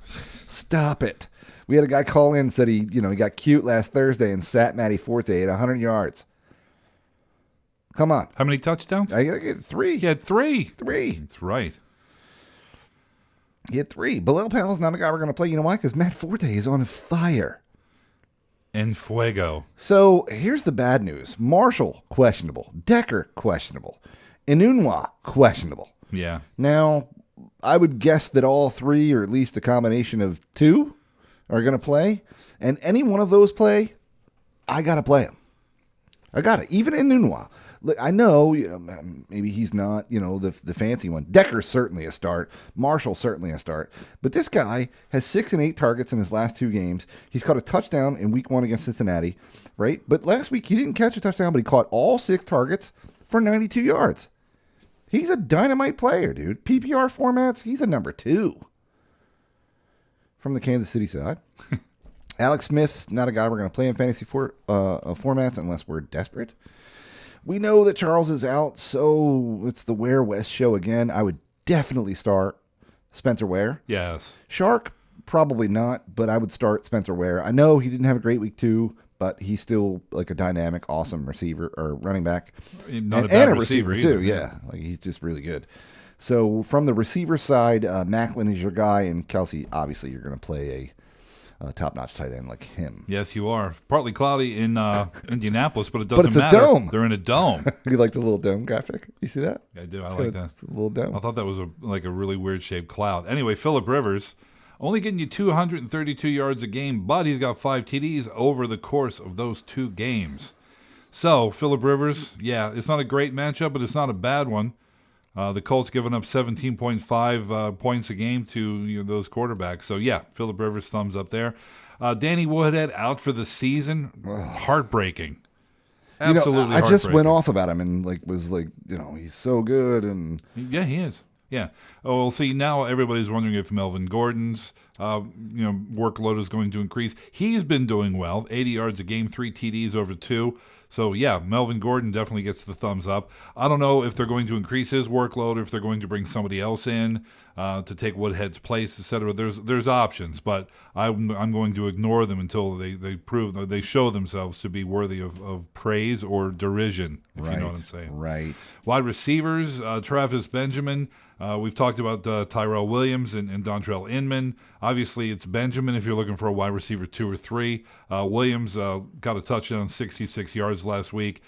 Stop it. We had a guy call in and said he got cute last Thursday and sat Matty Forte at 100 yards. Come on. How many touchdowns? I get 3. He had 3. 3. That's right. He had 3. Bilal Powell's not a guy we're going to play. You know why? Because Matt Forte is on fire. En fuego. So here's the bad news. Marshall, questionable. Decker, questionable. Enunwa, questionable. Yeah. Now, I would guess that all 3, or at least a combination of 2, are going to play. And any one of those play, I got to play him. I got it. Even Enunwa. Look, I know, maybe he's not, the fancy one. Decker's certainly a start. Marshall certainly a start. But this guy has 6 and 8 targets in his last 2 games. He's caught a touchdown in week 1 against Cincinnati, right? But last week he didn't catch a touchdown, but he caught all 6 targets for 92 yards. He's a dynamite player, dude. PPR formats, he's a number 2 from the Kansas City side. Alex Smith, not a guy we're going to play in fantasy formats unless we're desperate. We know that Charles is out, so it's the Ware West show again. I would definitely start Spencer Ware. Yes. Shark, probably not, but I would start Spencer Ware. I know he didn't have a great week 2, but he's still like a dynamic, awesome receiver or running back. Not a bad receiver too, either. yeah. Like he's just really good. So from the receiver side, Macklin is your guy, and Kelsey, obviously you're going to play top-notch tight end like him. Yes, you are. Partly cloudy in Indianapolis, but it But doesn't it's a matter. dome. They're in a dome. You like the little dome graphic? You see that? I do. I It's like got that. It's a little dome. I thought that was like a really weird shaped cloud. Anyway, Phillip Rivers only getting you 232 yards a game, but he's got 5 TDs over the course of those 2 games. So Phillip Rivers, yeah, it's not a great matchup, but it's not a bad one. The Colts giving up 17.5 points a game to those quarterbacks. So, yeah, Phillip Rivers, thumbs up there. Danny Woodhead out for the season. Heartbreaking. Absolutely I just heartbreaking. went off about him and was like, he's so good. And Yeah, he is. Yeah. Oh, well, see, now everybody's wondering if Melvin Gordon's workload is going to increase. He's been doing well, 80 yards a game, 3 TDs over 2. So, yeah, Melvin Gordon definitely gets the thumbs up. I don't know if they're going to increase his workload or if they're going to bring somebody else in to take Woodhead's place, etc. There's options, but I'm going to ignore them until they show themselves to be worthy of praise or derision, if you know what I'm saying. Right. Wide receivers, Travis Benjamin. We've talked about Tyrell Williams and Dontrell Inman. Obviously, it's Benjamin if you're looking for a wide receiver 2 or 3. Williams got a touchdown, 66 yards last week.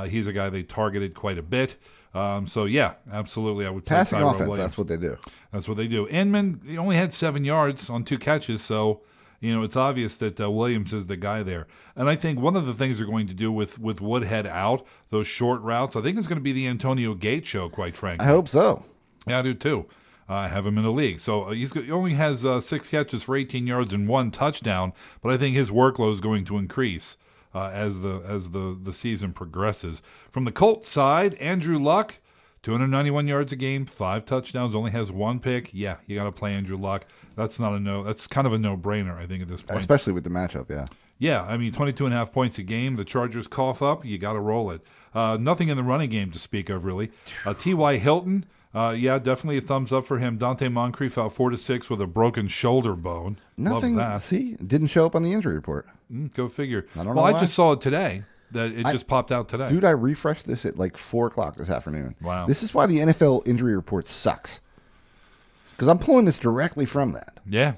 He's a guy they targeted quite a bit. So, yeah, absolutely. I would play Passing Tyrell offense, Williams. that's what they do. That's what they do. Inman, he only had 7 yards on 2 catches, so it's obvious that Williams is the guy there. And I think one of the things they're going to do with Woodhead out, those short routes, I think it's going to be the Antonio Gates show, quite frankly. I hope so. Yeah, I do too. I have him in the league. So he only has 6 catches for 18 yards and 1 touchdown, but I think his workload is going to increase as the season progresses. From the Colts side, Andrew Luck, 291 yards a game, 5 touchdowns, only has 1 pick. Yeah, you got to play Andrew Luck. That's not a no. That's kind of a no-brainer, I think, at this point. Especially with the matchup, yeah. Yeah, I mean, 22.5 points a game. The Chargers cough up. You got to roll it. Nothing in the running game to speak of, really. T.Y. Hilton, yeah, definitely a thumbs up for him. Dante Moncrief out 4-6 with a broken shoulder bone. Nothing. Love that. See, didn't show up on the injury report. Go figure. I don't know I why. just saw it today. That it just popped out today. Dude, I refreshed this at like 4 o'clock this afternoon. Wow. This is why the NFL injury report sucks. Because I'm pulling this directly from that. Yeah.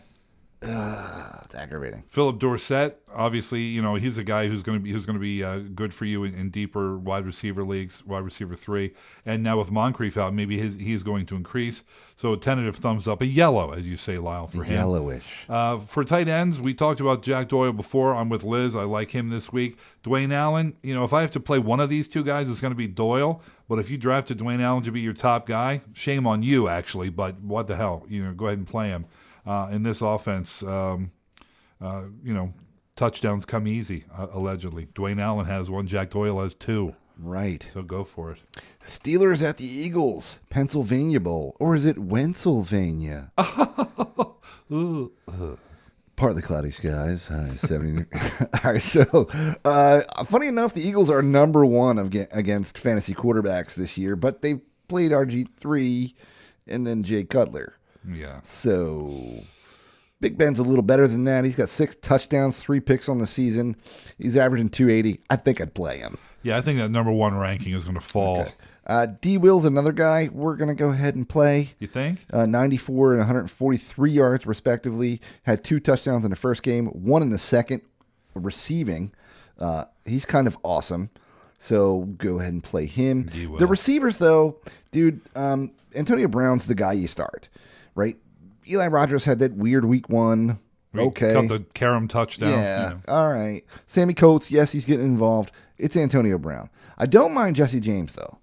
It's aggravating. Philip Dorsett, obviously, he's a guy who's going to be good for you in deeper wide receiver leagues, wide receiver 3. And now with Moncrief out, maybe he's going to increase. So a tentative thumbs up, a yellow, as you say, Lyle, for him. Yellowish. For tight ends, we talked about Jack Doyle before. I'm with Liz. I like him this week. Dwayne Allen, if I have to play one of these 2 guys, it's going to be Doyle. But if you drafted Dwayne Allen to be your top guy, shame on you, actually. But what the hell? Go ahead and play him. In this offense, touchdowns come easy, allegedly. Dwayne Allen has 1. Jack Doyle has 2. Right. So go for it. Steelers at the Eagles, Pennsylvania Bowl. Or is it Wennsylvania? Partly cloudy skies, high 70. All right, so funny enough, the Eagles are number 1 against fantasy quarterbacks this year, but they've played RG3 and then Jay Cutler. Yeah. So Big Ben's a little better than that. He's got 6 touchdowns, 3 picks on the season. He's averaging 280. I think I'd play him. Yeah, I think that number 1 ranking is going to fall. Okay. D. Will's another guy we're going to go ahead and play. You think? 94 and 143 yards, respectively. Had 2 touchdowns in the first game, 1 in the second, receiving. He's kind of awesome. So go ahead and play him. The receivers, though, dude, Antonio Brown's the guy you start, right? Eli Rogers had that weird week 1. Okay. Got the Karam touchdown. Yeah. All right. Sammy Coates, yes, he's getting involved. It's Antonio Brown. I don't mind Jesse James, though,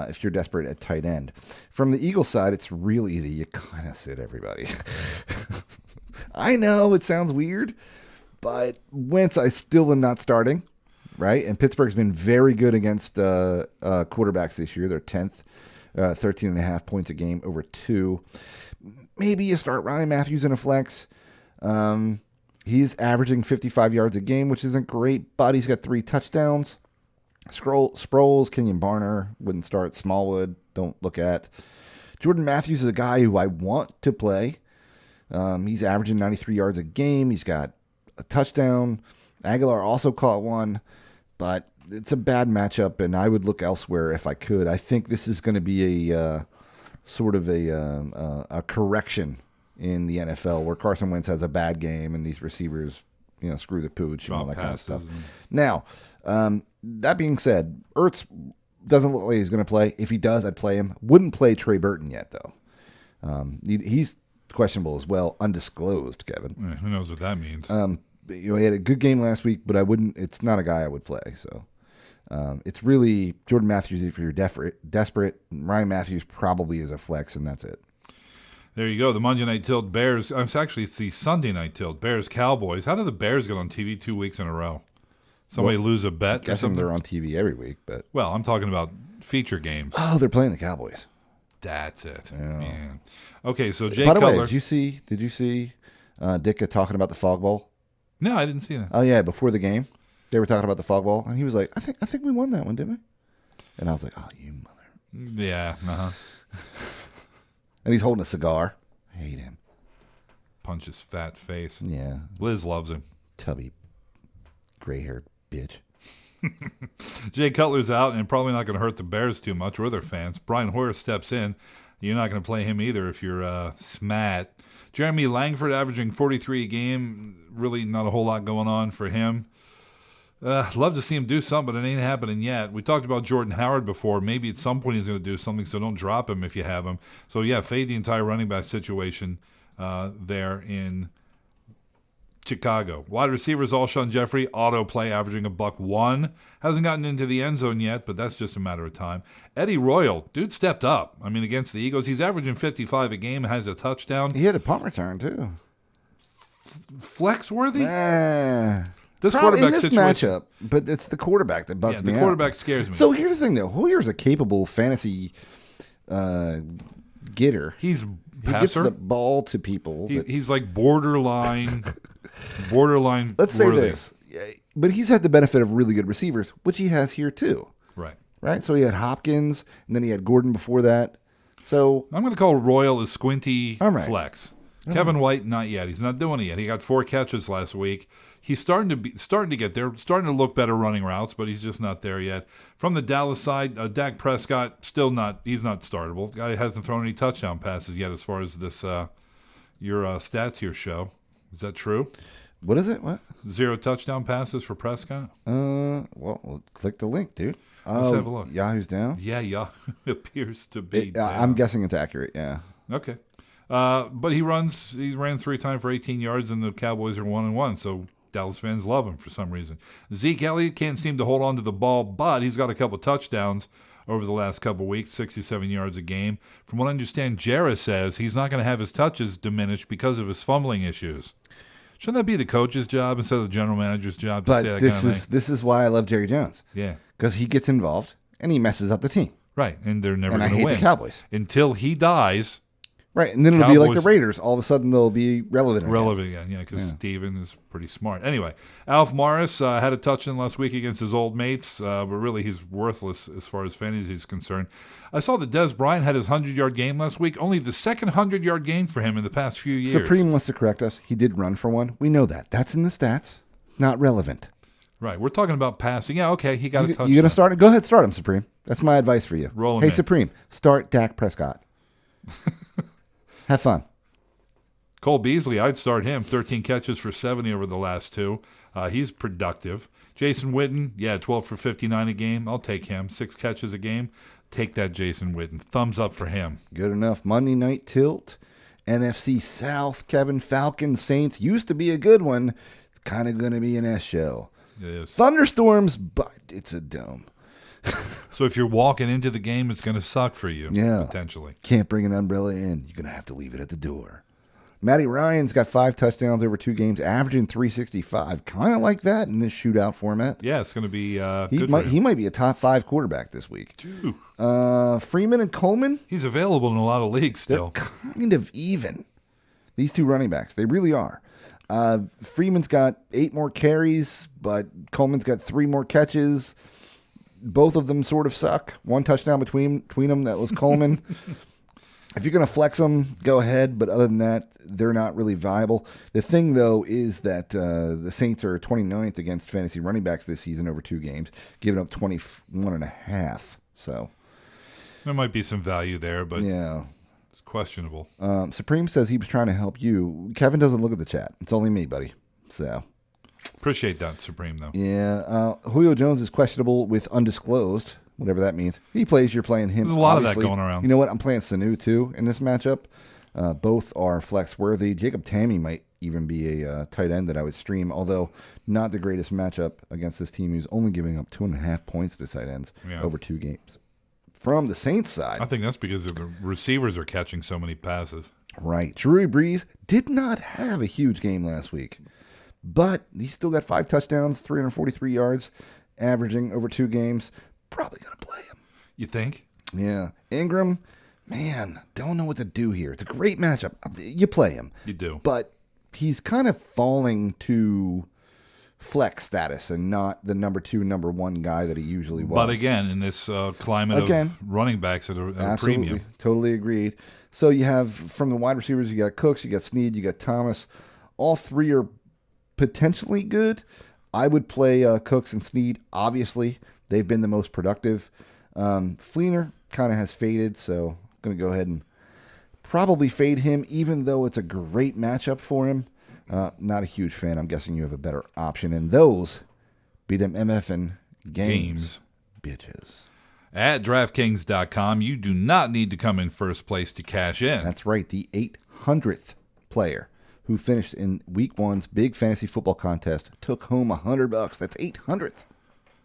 if you're desperate at tight end. From the Eagles side, it's real easy. You kind of sit everybody. I know it sounds weird, but Wentz I still am not starting, right? And Pittsburgh's been very good against quarterbacks this year. They're 10th, 13.5 points a game over 2. Maybe you start Ryan Matthews in a flex. He's averaging 55 yards a game, which isn't great, but he's got 3 touchdowns. Sproles, Kenyon Barner, wouldn't start. Smallwood, don't look at. Jordan Matthews is a guy who I want to play. He's averaging 93 yards a game. He's got a touchdown. Aguilar also caught 1, but it's a bad matchup, and I would look elsewhere if I could. I think this is going to be a sort of a correction in the NFL where Carson Wentz has a bad game and these receivers, screw the pooch and all that kind of stuff. Now, that being said, Ertz doesn't look like he's going to play. If he does, I'd play him. Wouldn't play Trey Burton yet, though. He's questionable as well, undisclosed, Kevin. Yeah, who knows what that means? He had a good game last week, but I wouldn't. It's not a guy I would play. So it's really Jordan Matthews if you're desperate. Ryan Matthews probably is a flex, and that's it. There you go. The Monday Night Tilt Bears. Actually, it's the Sunday Night Tilt Bears Cowboys. How did the Bears get on TV 2 weeks in a row? Somebody lose a bet? I guess they're on TV every week, but I'm talking about feature games. Oh, they're playing the Cowboys. That's it. Yeah. Man. Okay, so Jay By the Cutler. way, did you see Dicka talking about the fog bowl? No, I didn't see that. Oh yeah, before the game, they were talking about the fog bowl, and he was like, "I think we won that one, didn't we?" And I was like, "Oh, you mother." Yeah. And he's holding a cigar. I hate him. Punch his fat face. Yeah. Liz loves him. Tubby, gray-haired bitch. Jay Cutler's out and probably not going to hurt the Bears too much or their fans. Brian Hoyer steps in. You're not going to play him either if you're smat. Jeremy Langford averaging 43 a game. Really not a whole lot going on for him. Love to see him do something, but it ain't happening yet. We talked about Jordan Howard before. Maybe at some point he's going to do something, so don't drop him if you have him. So, yeah, fade the entire running back situation there in Chicago. Wide receivers, Alshon Jeffrey, auto play, averaging $101. Hasn't gotten into the end zone yet, but that's just a matter of time. Eddie Royal, dude stepped up. I mean, against the Eagles, he's averaging 55 a game, has a touchdown. He had a punt return, too. Flex worthy? This quarterback in this matchup, but it's the quarterback that bugs me out. The quarterback scares me. So here's the thing, though. Hoyer's a capable fantasy getter. He gets the ball to people. He's like borderline. Let's say this, but he's had the benefit of really good receivers, which he has here too. Right. So he had Hopkins, and then he had Gordon before that. So I'm going to call Royal a squinty flex. All Kevin right. White, not yet. He's not doing it yet. He got 4 catches last week. He's starting to get there, starting to look better running routes, but he's just not there yet. From the Dallas side, Dak Prescott still not. He's not startable. The guy hasn't thrown any touchdown passes yet, as far as this your stats here show. Is that true? What is it? What? 0 touchdown passes for Prescott? Well, click the link, dude. Let's have a look. Yahoo's down? Yeah, Yahoo appears to be down. I'm guessing it's accurate, yeah. Okay. But he ran 3 times for 18 yards, and the Cowboys are 1-1, so Dallas fans love him for some reason. Zeke Elliott can't seem to hold on to the ball, but he's got a couple touchdowns over the last couple weeks, 67 yards a game. From what I understand, Jarrah says he's not going to have his touches diminished because of his fumbling issues. Shouldn't that be the coach's job instead of the general manager's job to say that kind of thing? This is why I love Jerry Jones. Yeah. Because he gets involved, and he messes up the team. Right, and they're never and going to win. I hate the Cowboys. Until he dies. Right, and then it'll be like the Raiders. All of a sudden, they'll be relevant again. Yeah, because Steven is pretty smart. Anyway, Alf Morris had a touchdown last week against his old mates, but really he's worthless as far as fantasy is concerned. I saw that Des Bryant had his 100-yard game last week, only the second 100-yard game for him in the past few years. Supreme wants to correct us. He did run for one. We know that. That's in the stats. Not relevant. Right, we're talking about passing. Yeah, okay, he got a touchdown. You going to start? Go ahead, start him, Supreme. That's my advice for you. Roll him Hey, in. Supreme, start Dak Prescott. Have fun. Cole Beasley, I'd start him. 13 catches for 70 over the last 2. He's productive. Jason Witten, 12 for 59 a game. I'll take him. 6 catches a game. Take that, Jason Witten. Thumbs up for him. Good enough. Monday Night Tilt. NFC South. Kevin Falcons Saints. Used to be a good one. It's kind of going to be an S show. It is. Thunderstorms, but it's a dome. So if you're walking into the game, it's going to suck for you, potentially. Can't bring an umbrella in. You're going to have to leave it at the door. Matty Ryan's got 5 touchdowns over 2 games, averaging 365. Kind of like that in this shootout format. Yeah, it's going to be he might be a top 5 quarterback this week. Freeman and Coleman. He's available in a lot of leagues still. They're kind of even. These 2 running backs, they really are. Freeman's got 8 more carries, but Coleman's got 3 more catches. Both of them sort of suck. 1 touchdown between them. That was Coleman. If you're going to flex them, go ahead. But other than that, they're not really viable. The thing, though, is that the Saints are 29th against fantasy running backs this season over 2 games, giving up 21.5. So there might be some value there, but yeah, Questionable. Supreme says he was trying to help you. Kevin doesn't look at the chat. It's only me, buddy. So appreciate that, Supreme, though. Yeah. Julio Jones is questionable with undisclosed, whatever that means. He plays. You're playing him. There's a lot of that going around. You know what? I'm playing Sanu, too, in this matchup. Both are flex-worthy. Jacob Tammy might even be a tight end that I would stream, although not the greatest matchup against this team who's only giving up 2.5 points to tight ends over 2 games. From the Saints side, I think that's because the receivers are catching so many passes. Right. Drew Brees did not have a huge game last week, but he still got 5 touchdowns, 343 yards, averaging over 2 games. Probably going to play him. You think? Yeah. Ingram, man, don't know what to do here. It's a great matchup. You play him. You do. But he's kind of falling to flex status and not the number 2, number 1 guy that he usually was. But again, in this climate of running backs at a premium. Totally agreed. So you have, from the wide receivers, you got Cooks, you got Snead, you got Thomas. All 3 are potentially good. I would play Cooks and Snead, obviously. They've been the most productive. Fleener kind of has faded, so I'm going to go ahead and probably fade him, even though it's a great matchup for him. Not a huge fan. I'm guessing you have a better option. And those beat them MFN games. Bitches. At DraftKings.com, you do not need to come in first place to cash in. That's right. The 800th player who finished in Week 1's big fantasy football contest took home $100. That's 800th.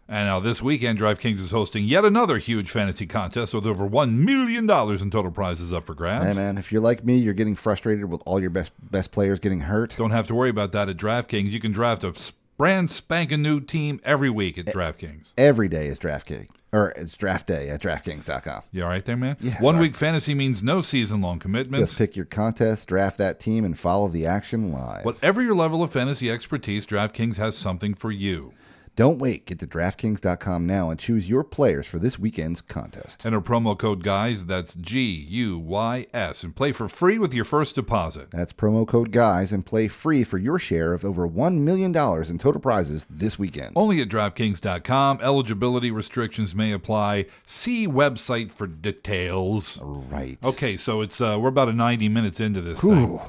And now this weekend, DraftKings is hosting yet another huge fantasy contest with over $1 million in total prizes up for grabs. Hey, man, if you're like me, you're getting frustrated with all your best players getting hurt. Don't have to worry about that at DraftKings. You can draft a brand spanking new team every week at DraftKings. Every day is DraftKings. Or it's draft day at DraftKings.com. You all right there, man? Yeah, 1 week fantasy means no season-long commitments. Just pick your contest, draft that team, and follow the action live. Whatever your level of fantasy expertise, DraftKings has something for you. Don't wait. Get to DraftKings.com now and choose your players for this weekend's contest. Enter promo code GUYS, that's GUYS, and play for free with your first deposit. That's promo code GUYS and play free for your share of over $1 million in total prizes this weekend. Only at DraftKings.com. Eligibility restrictions may apply. See website for details. Right. Okay, so it's we're about 90 minutes into this thing.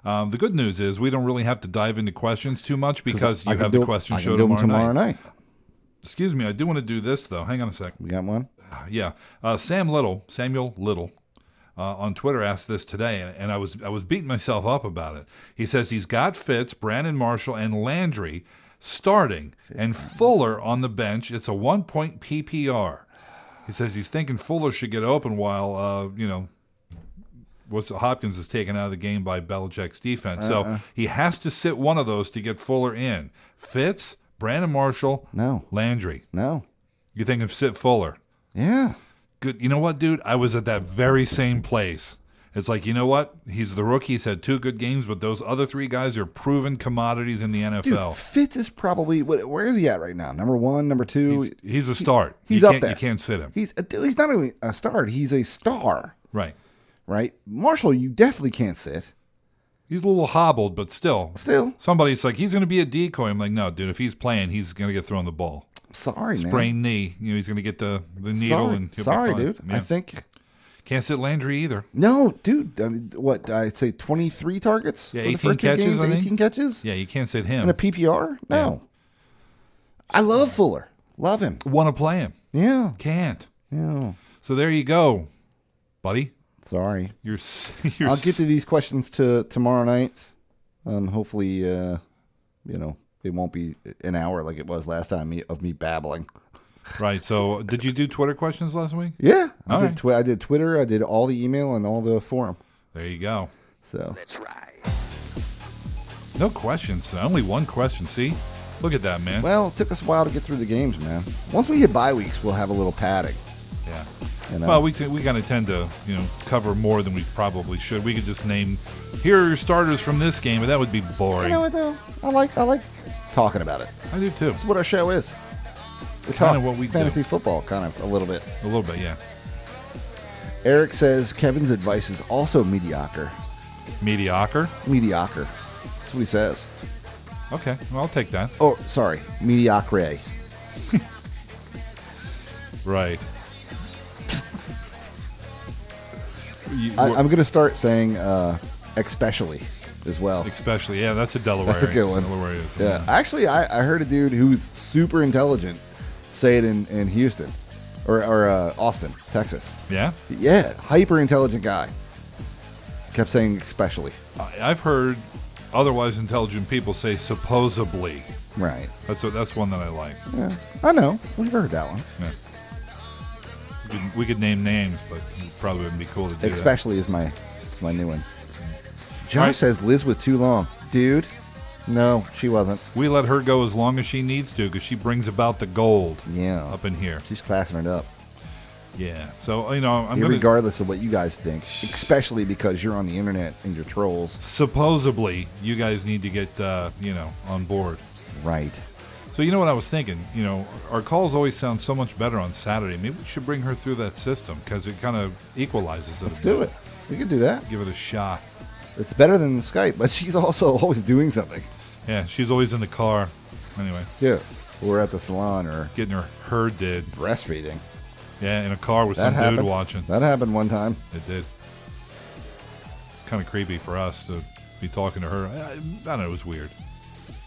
The good news is we don't really have to dive into questions too much because you have the question show tomorrow night. Excuse me, I do want to do this, though. Hang on a second. We got one? Yeah. Samuel Little, on Twitter asked this today, and I was beating myself up about it. He says he's got Fitz, Brandon Marshall, and Landry starting, and Fuller on the bench. It's a 1-point PPR. He says he's thinking Fuller should get open while, Hopkins is taken out of the game by Belichick's defense. So he has to sit one of those to get Fuller in. Fitz, Brandon Marshall, no. Landry. No. You think of sit Fuller? Yeah. Good. You know what, dude? I was at that very same place. It's like, you know what? He's the rookie. He's had 2 good games, but those other 3 guys are proven commodities in the NFL. Dude, Fitz is probably, where is he at right now? Number 1, number 2? He's a start. He's up there. You can't sit him. He's not only a start, he's a star. Right. Right? Marshall, you definitely can't sit. He's a little hobbled, but still. Somebody's like, he's going to be a decoy. I'm like, no, dude, if he's playing, he's going to get thrown the ball. Sorry, man. Sprained knee. He's going to get the needle. And he'll sorry, be fine. dude. Yeah. I think. Can't sit Landry either. No, dude. I mean, what? I'd say 23 targets? Yeah, 18 catches. 18 catches? Yeah, you can't sit him. In a PPR? No. Yeah. I love Fuller. Love him. Want to play him. Yeah. Can't. Yeah. So there you go, buddy. Sorry. You're I'll get to these questions tomorrow night. Hopefully, it won't be an hour like it was last time of me babbling. Right. So, did you do Twitter questions last week? Yeah, I did Twitter. I did all the email and all the forum. There you go. So that's right. No questions. Only one question. See, look at that, man. Well, it took us a while to get through the games, man. Once we hit bye weeks, we'll have a little padding. Yeah. Well, we kind of tend to cover more than we probably should. We could just name here are your starters from this game, but that would be boring. You know what though? I like talking about it. I do too. This is what our show is. We kind of what we fantasy do. Football, kind of a little bit. A little bit, yeah. Eric says Kevin's advice is also mediocre. Mediocre? Mediocre. That's what he says. Okay, well, I'll take that. Oh, sorry, mediocre. Right. I'm going to start saying especially as well. Especially, yeah, that's a Delaware. That's a good one. Delaware is, yeah. Actually, I heard a dude who's super intelligent say it in Houston or Austin, Texas. Yeah? Yeah, hyper intelligent guy. Kept saying especially. I've heard otherwise intelligent people say supposedly. Right. That's one that I like. Yeah, I know. We've heard that one. Yeah. We could name names, but it probably wouldn't be cool to do especially that. is my new one. Josh says Liz was too long. Dude, no, she wasn't. We let her go as long as she needs to because she brings about the gold up in here. She's classing it up. Yeah. So, regardless of what you guys think, especially because you're on the internet and you're trolls. Supposedly, you guys need to get, on board. Right. So, you know what I was thinking? Our calls always sound so much better on Saturday. Maybe we should bring her through that system because it kind of equalizes it. Let's do it. We could do that. Give it a shot. It's better than the Skype, but she's also always doing something. Yeah, she's always in the car. Anyway. Yeah. Or at the salon or getting her did. Breastfeeding. Yeah, in a car with some dude watching. That happened one time. It did. It's kind of creepy for us to be talking to her. I don't know, it was weird.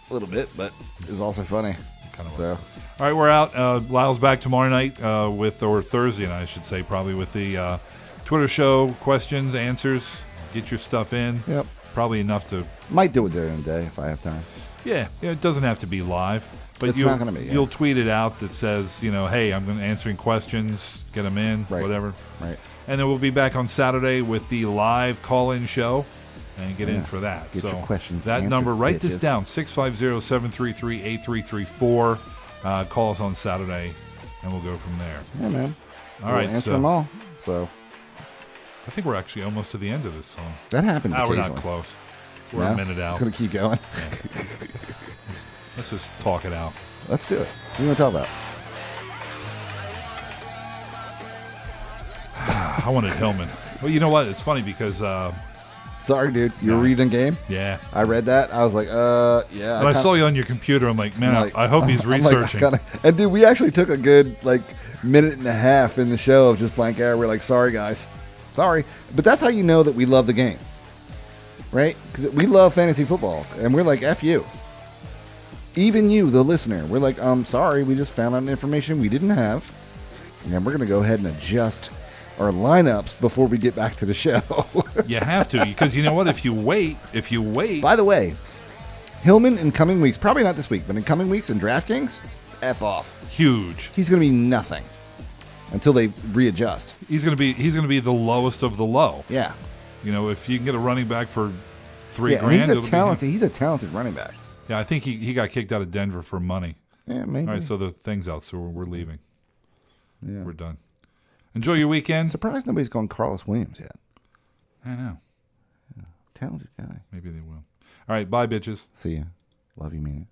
A little bit, but it was also funny. Kind of. So. All right, we're out. Lyle's back tomorrow night or Thursday night, I should say, probably with the Twitter show, questions, answers. Get your stuff in. Yep. Probably enough to... Might do it during the day if I have time. Yeah, it doesn't have to be live. But it's not going to be. Yeah. You'll tweet it out that says, hey, I'm going to answering questions, get them in, whatever. Right. And then we'll be back on Saturday with the live call-in show and get in for that. Get your questions that answered, number, write bitches. this down, 650-733-8334. Call us on Saturday, and we'll go from there. Yeah, man. All right. Answer them all. So... I think we're actually almost to the end of this song. That happens occasionally. We're not close. We're a minute out. It's going to keep going. Yeah. Let's just talk it out. Let's do it. What do you want to talk about? I wanted Hillman. Well, you know what? It's funny because... Sorry, dude. You were reading the game? Yeah. I read that. I was like, yeah. When I saw you on your computer, I'm like, man, I hope he's researching. And, dude, we actually took a good, minute and a half in the show of just blank air. We're like, sorry, guys. Sorry. But that's how you know that we love the game. Right? Because we love fantasy football. And we're like, F you. Even you, the listener. We're like, sorry. We just found out information we didn't have. And we're going to go ahead and adjust our lineups before we get back to the show. You have to. Because you know what? If you wait. By the way, Hillman in coming weeks, probably not this week, but in coming weeks in DraftKings, F off. Huge. He's going to be nothing. Until they readjust. He's going to be the lowest of the low. Yeah. If you can get a running back for $3,000, and he's a talented running back. Yeah, I think he got kicked out of Denver for money. Yeah, maybe. All right, so the thing's out, so we're leaving. Yeah. We're done. Enjoy your weekend. Surprised nobody's gone Carlos Williams yet. I know. Yeah. Talented guy. Maybe they will. All right, bye, bitches. See ya. Love you, man.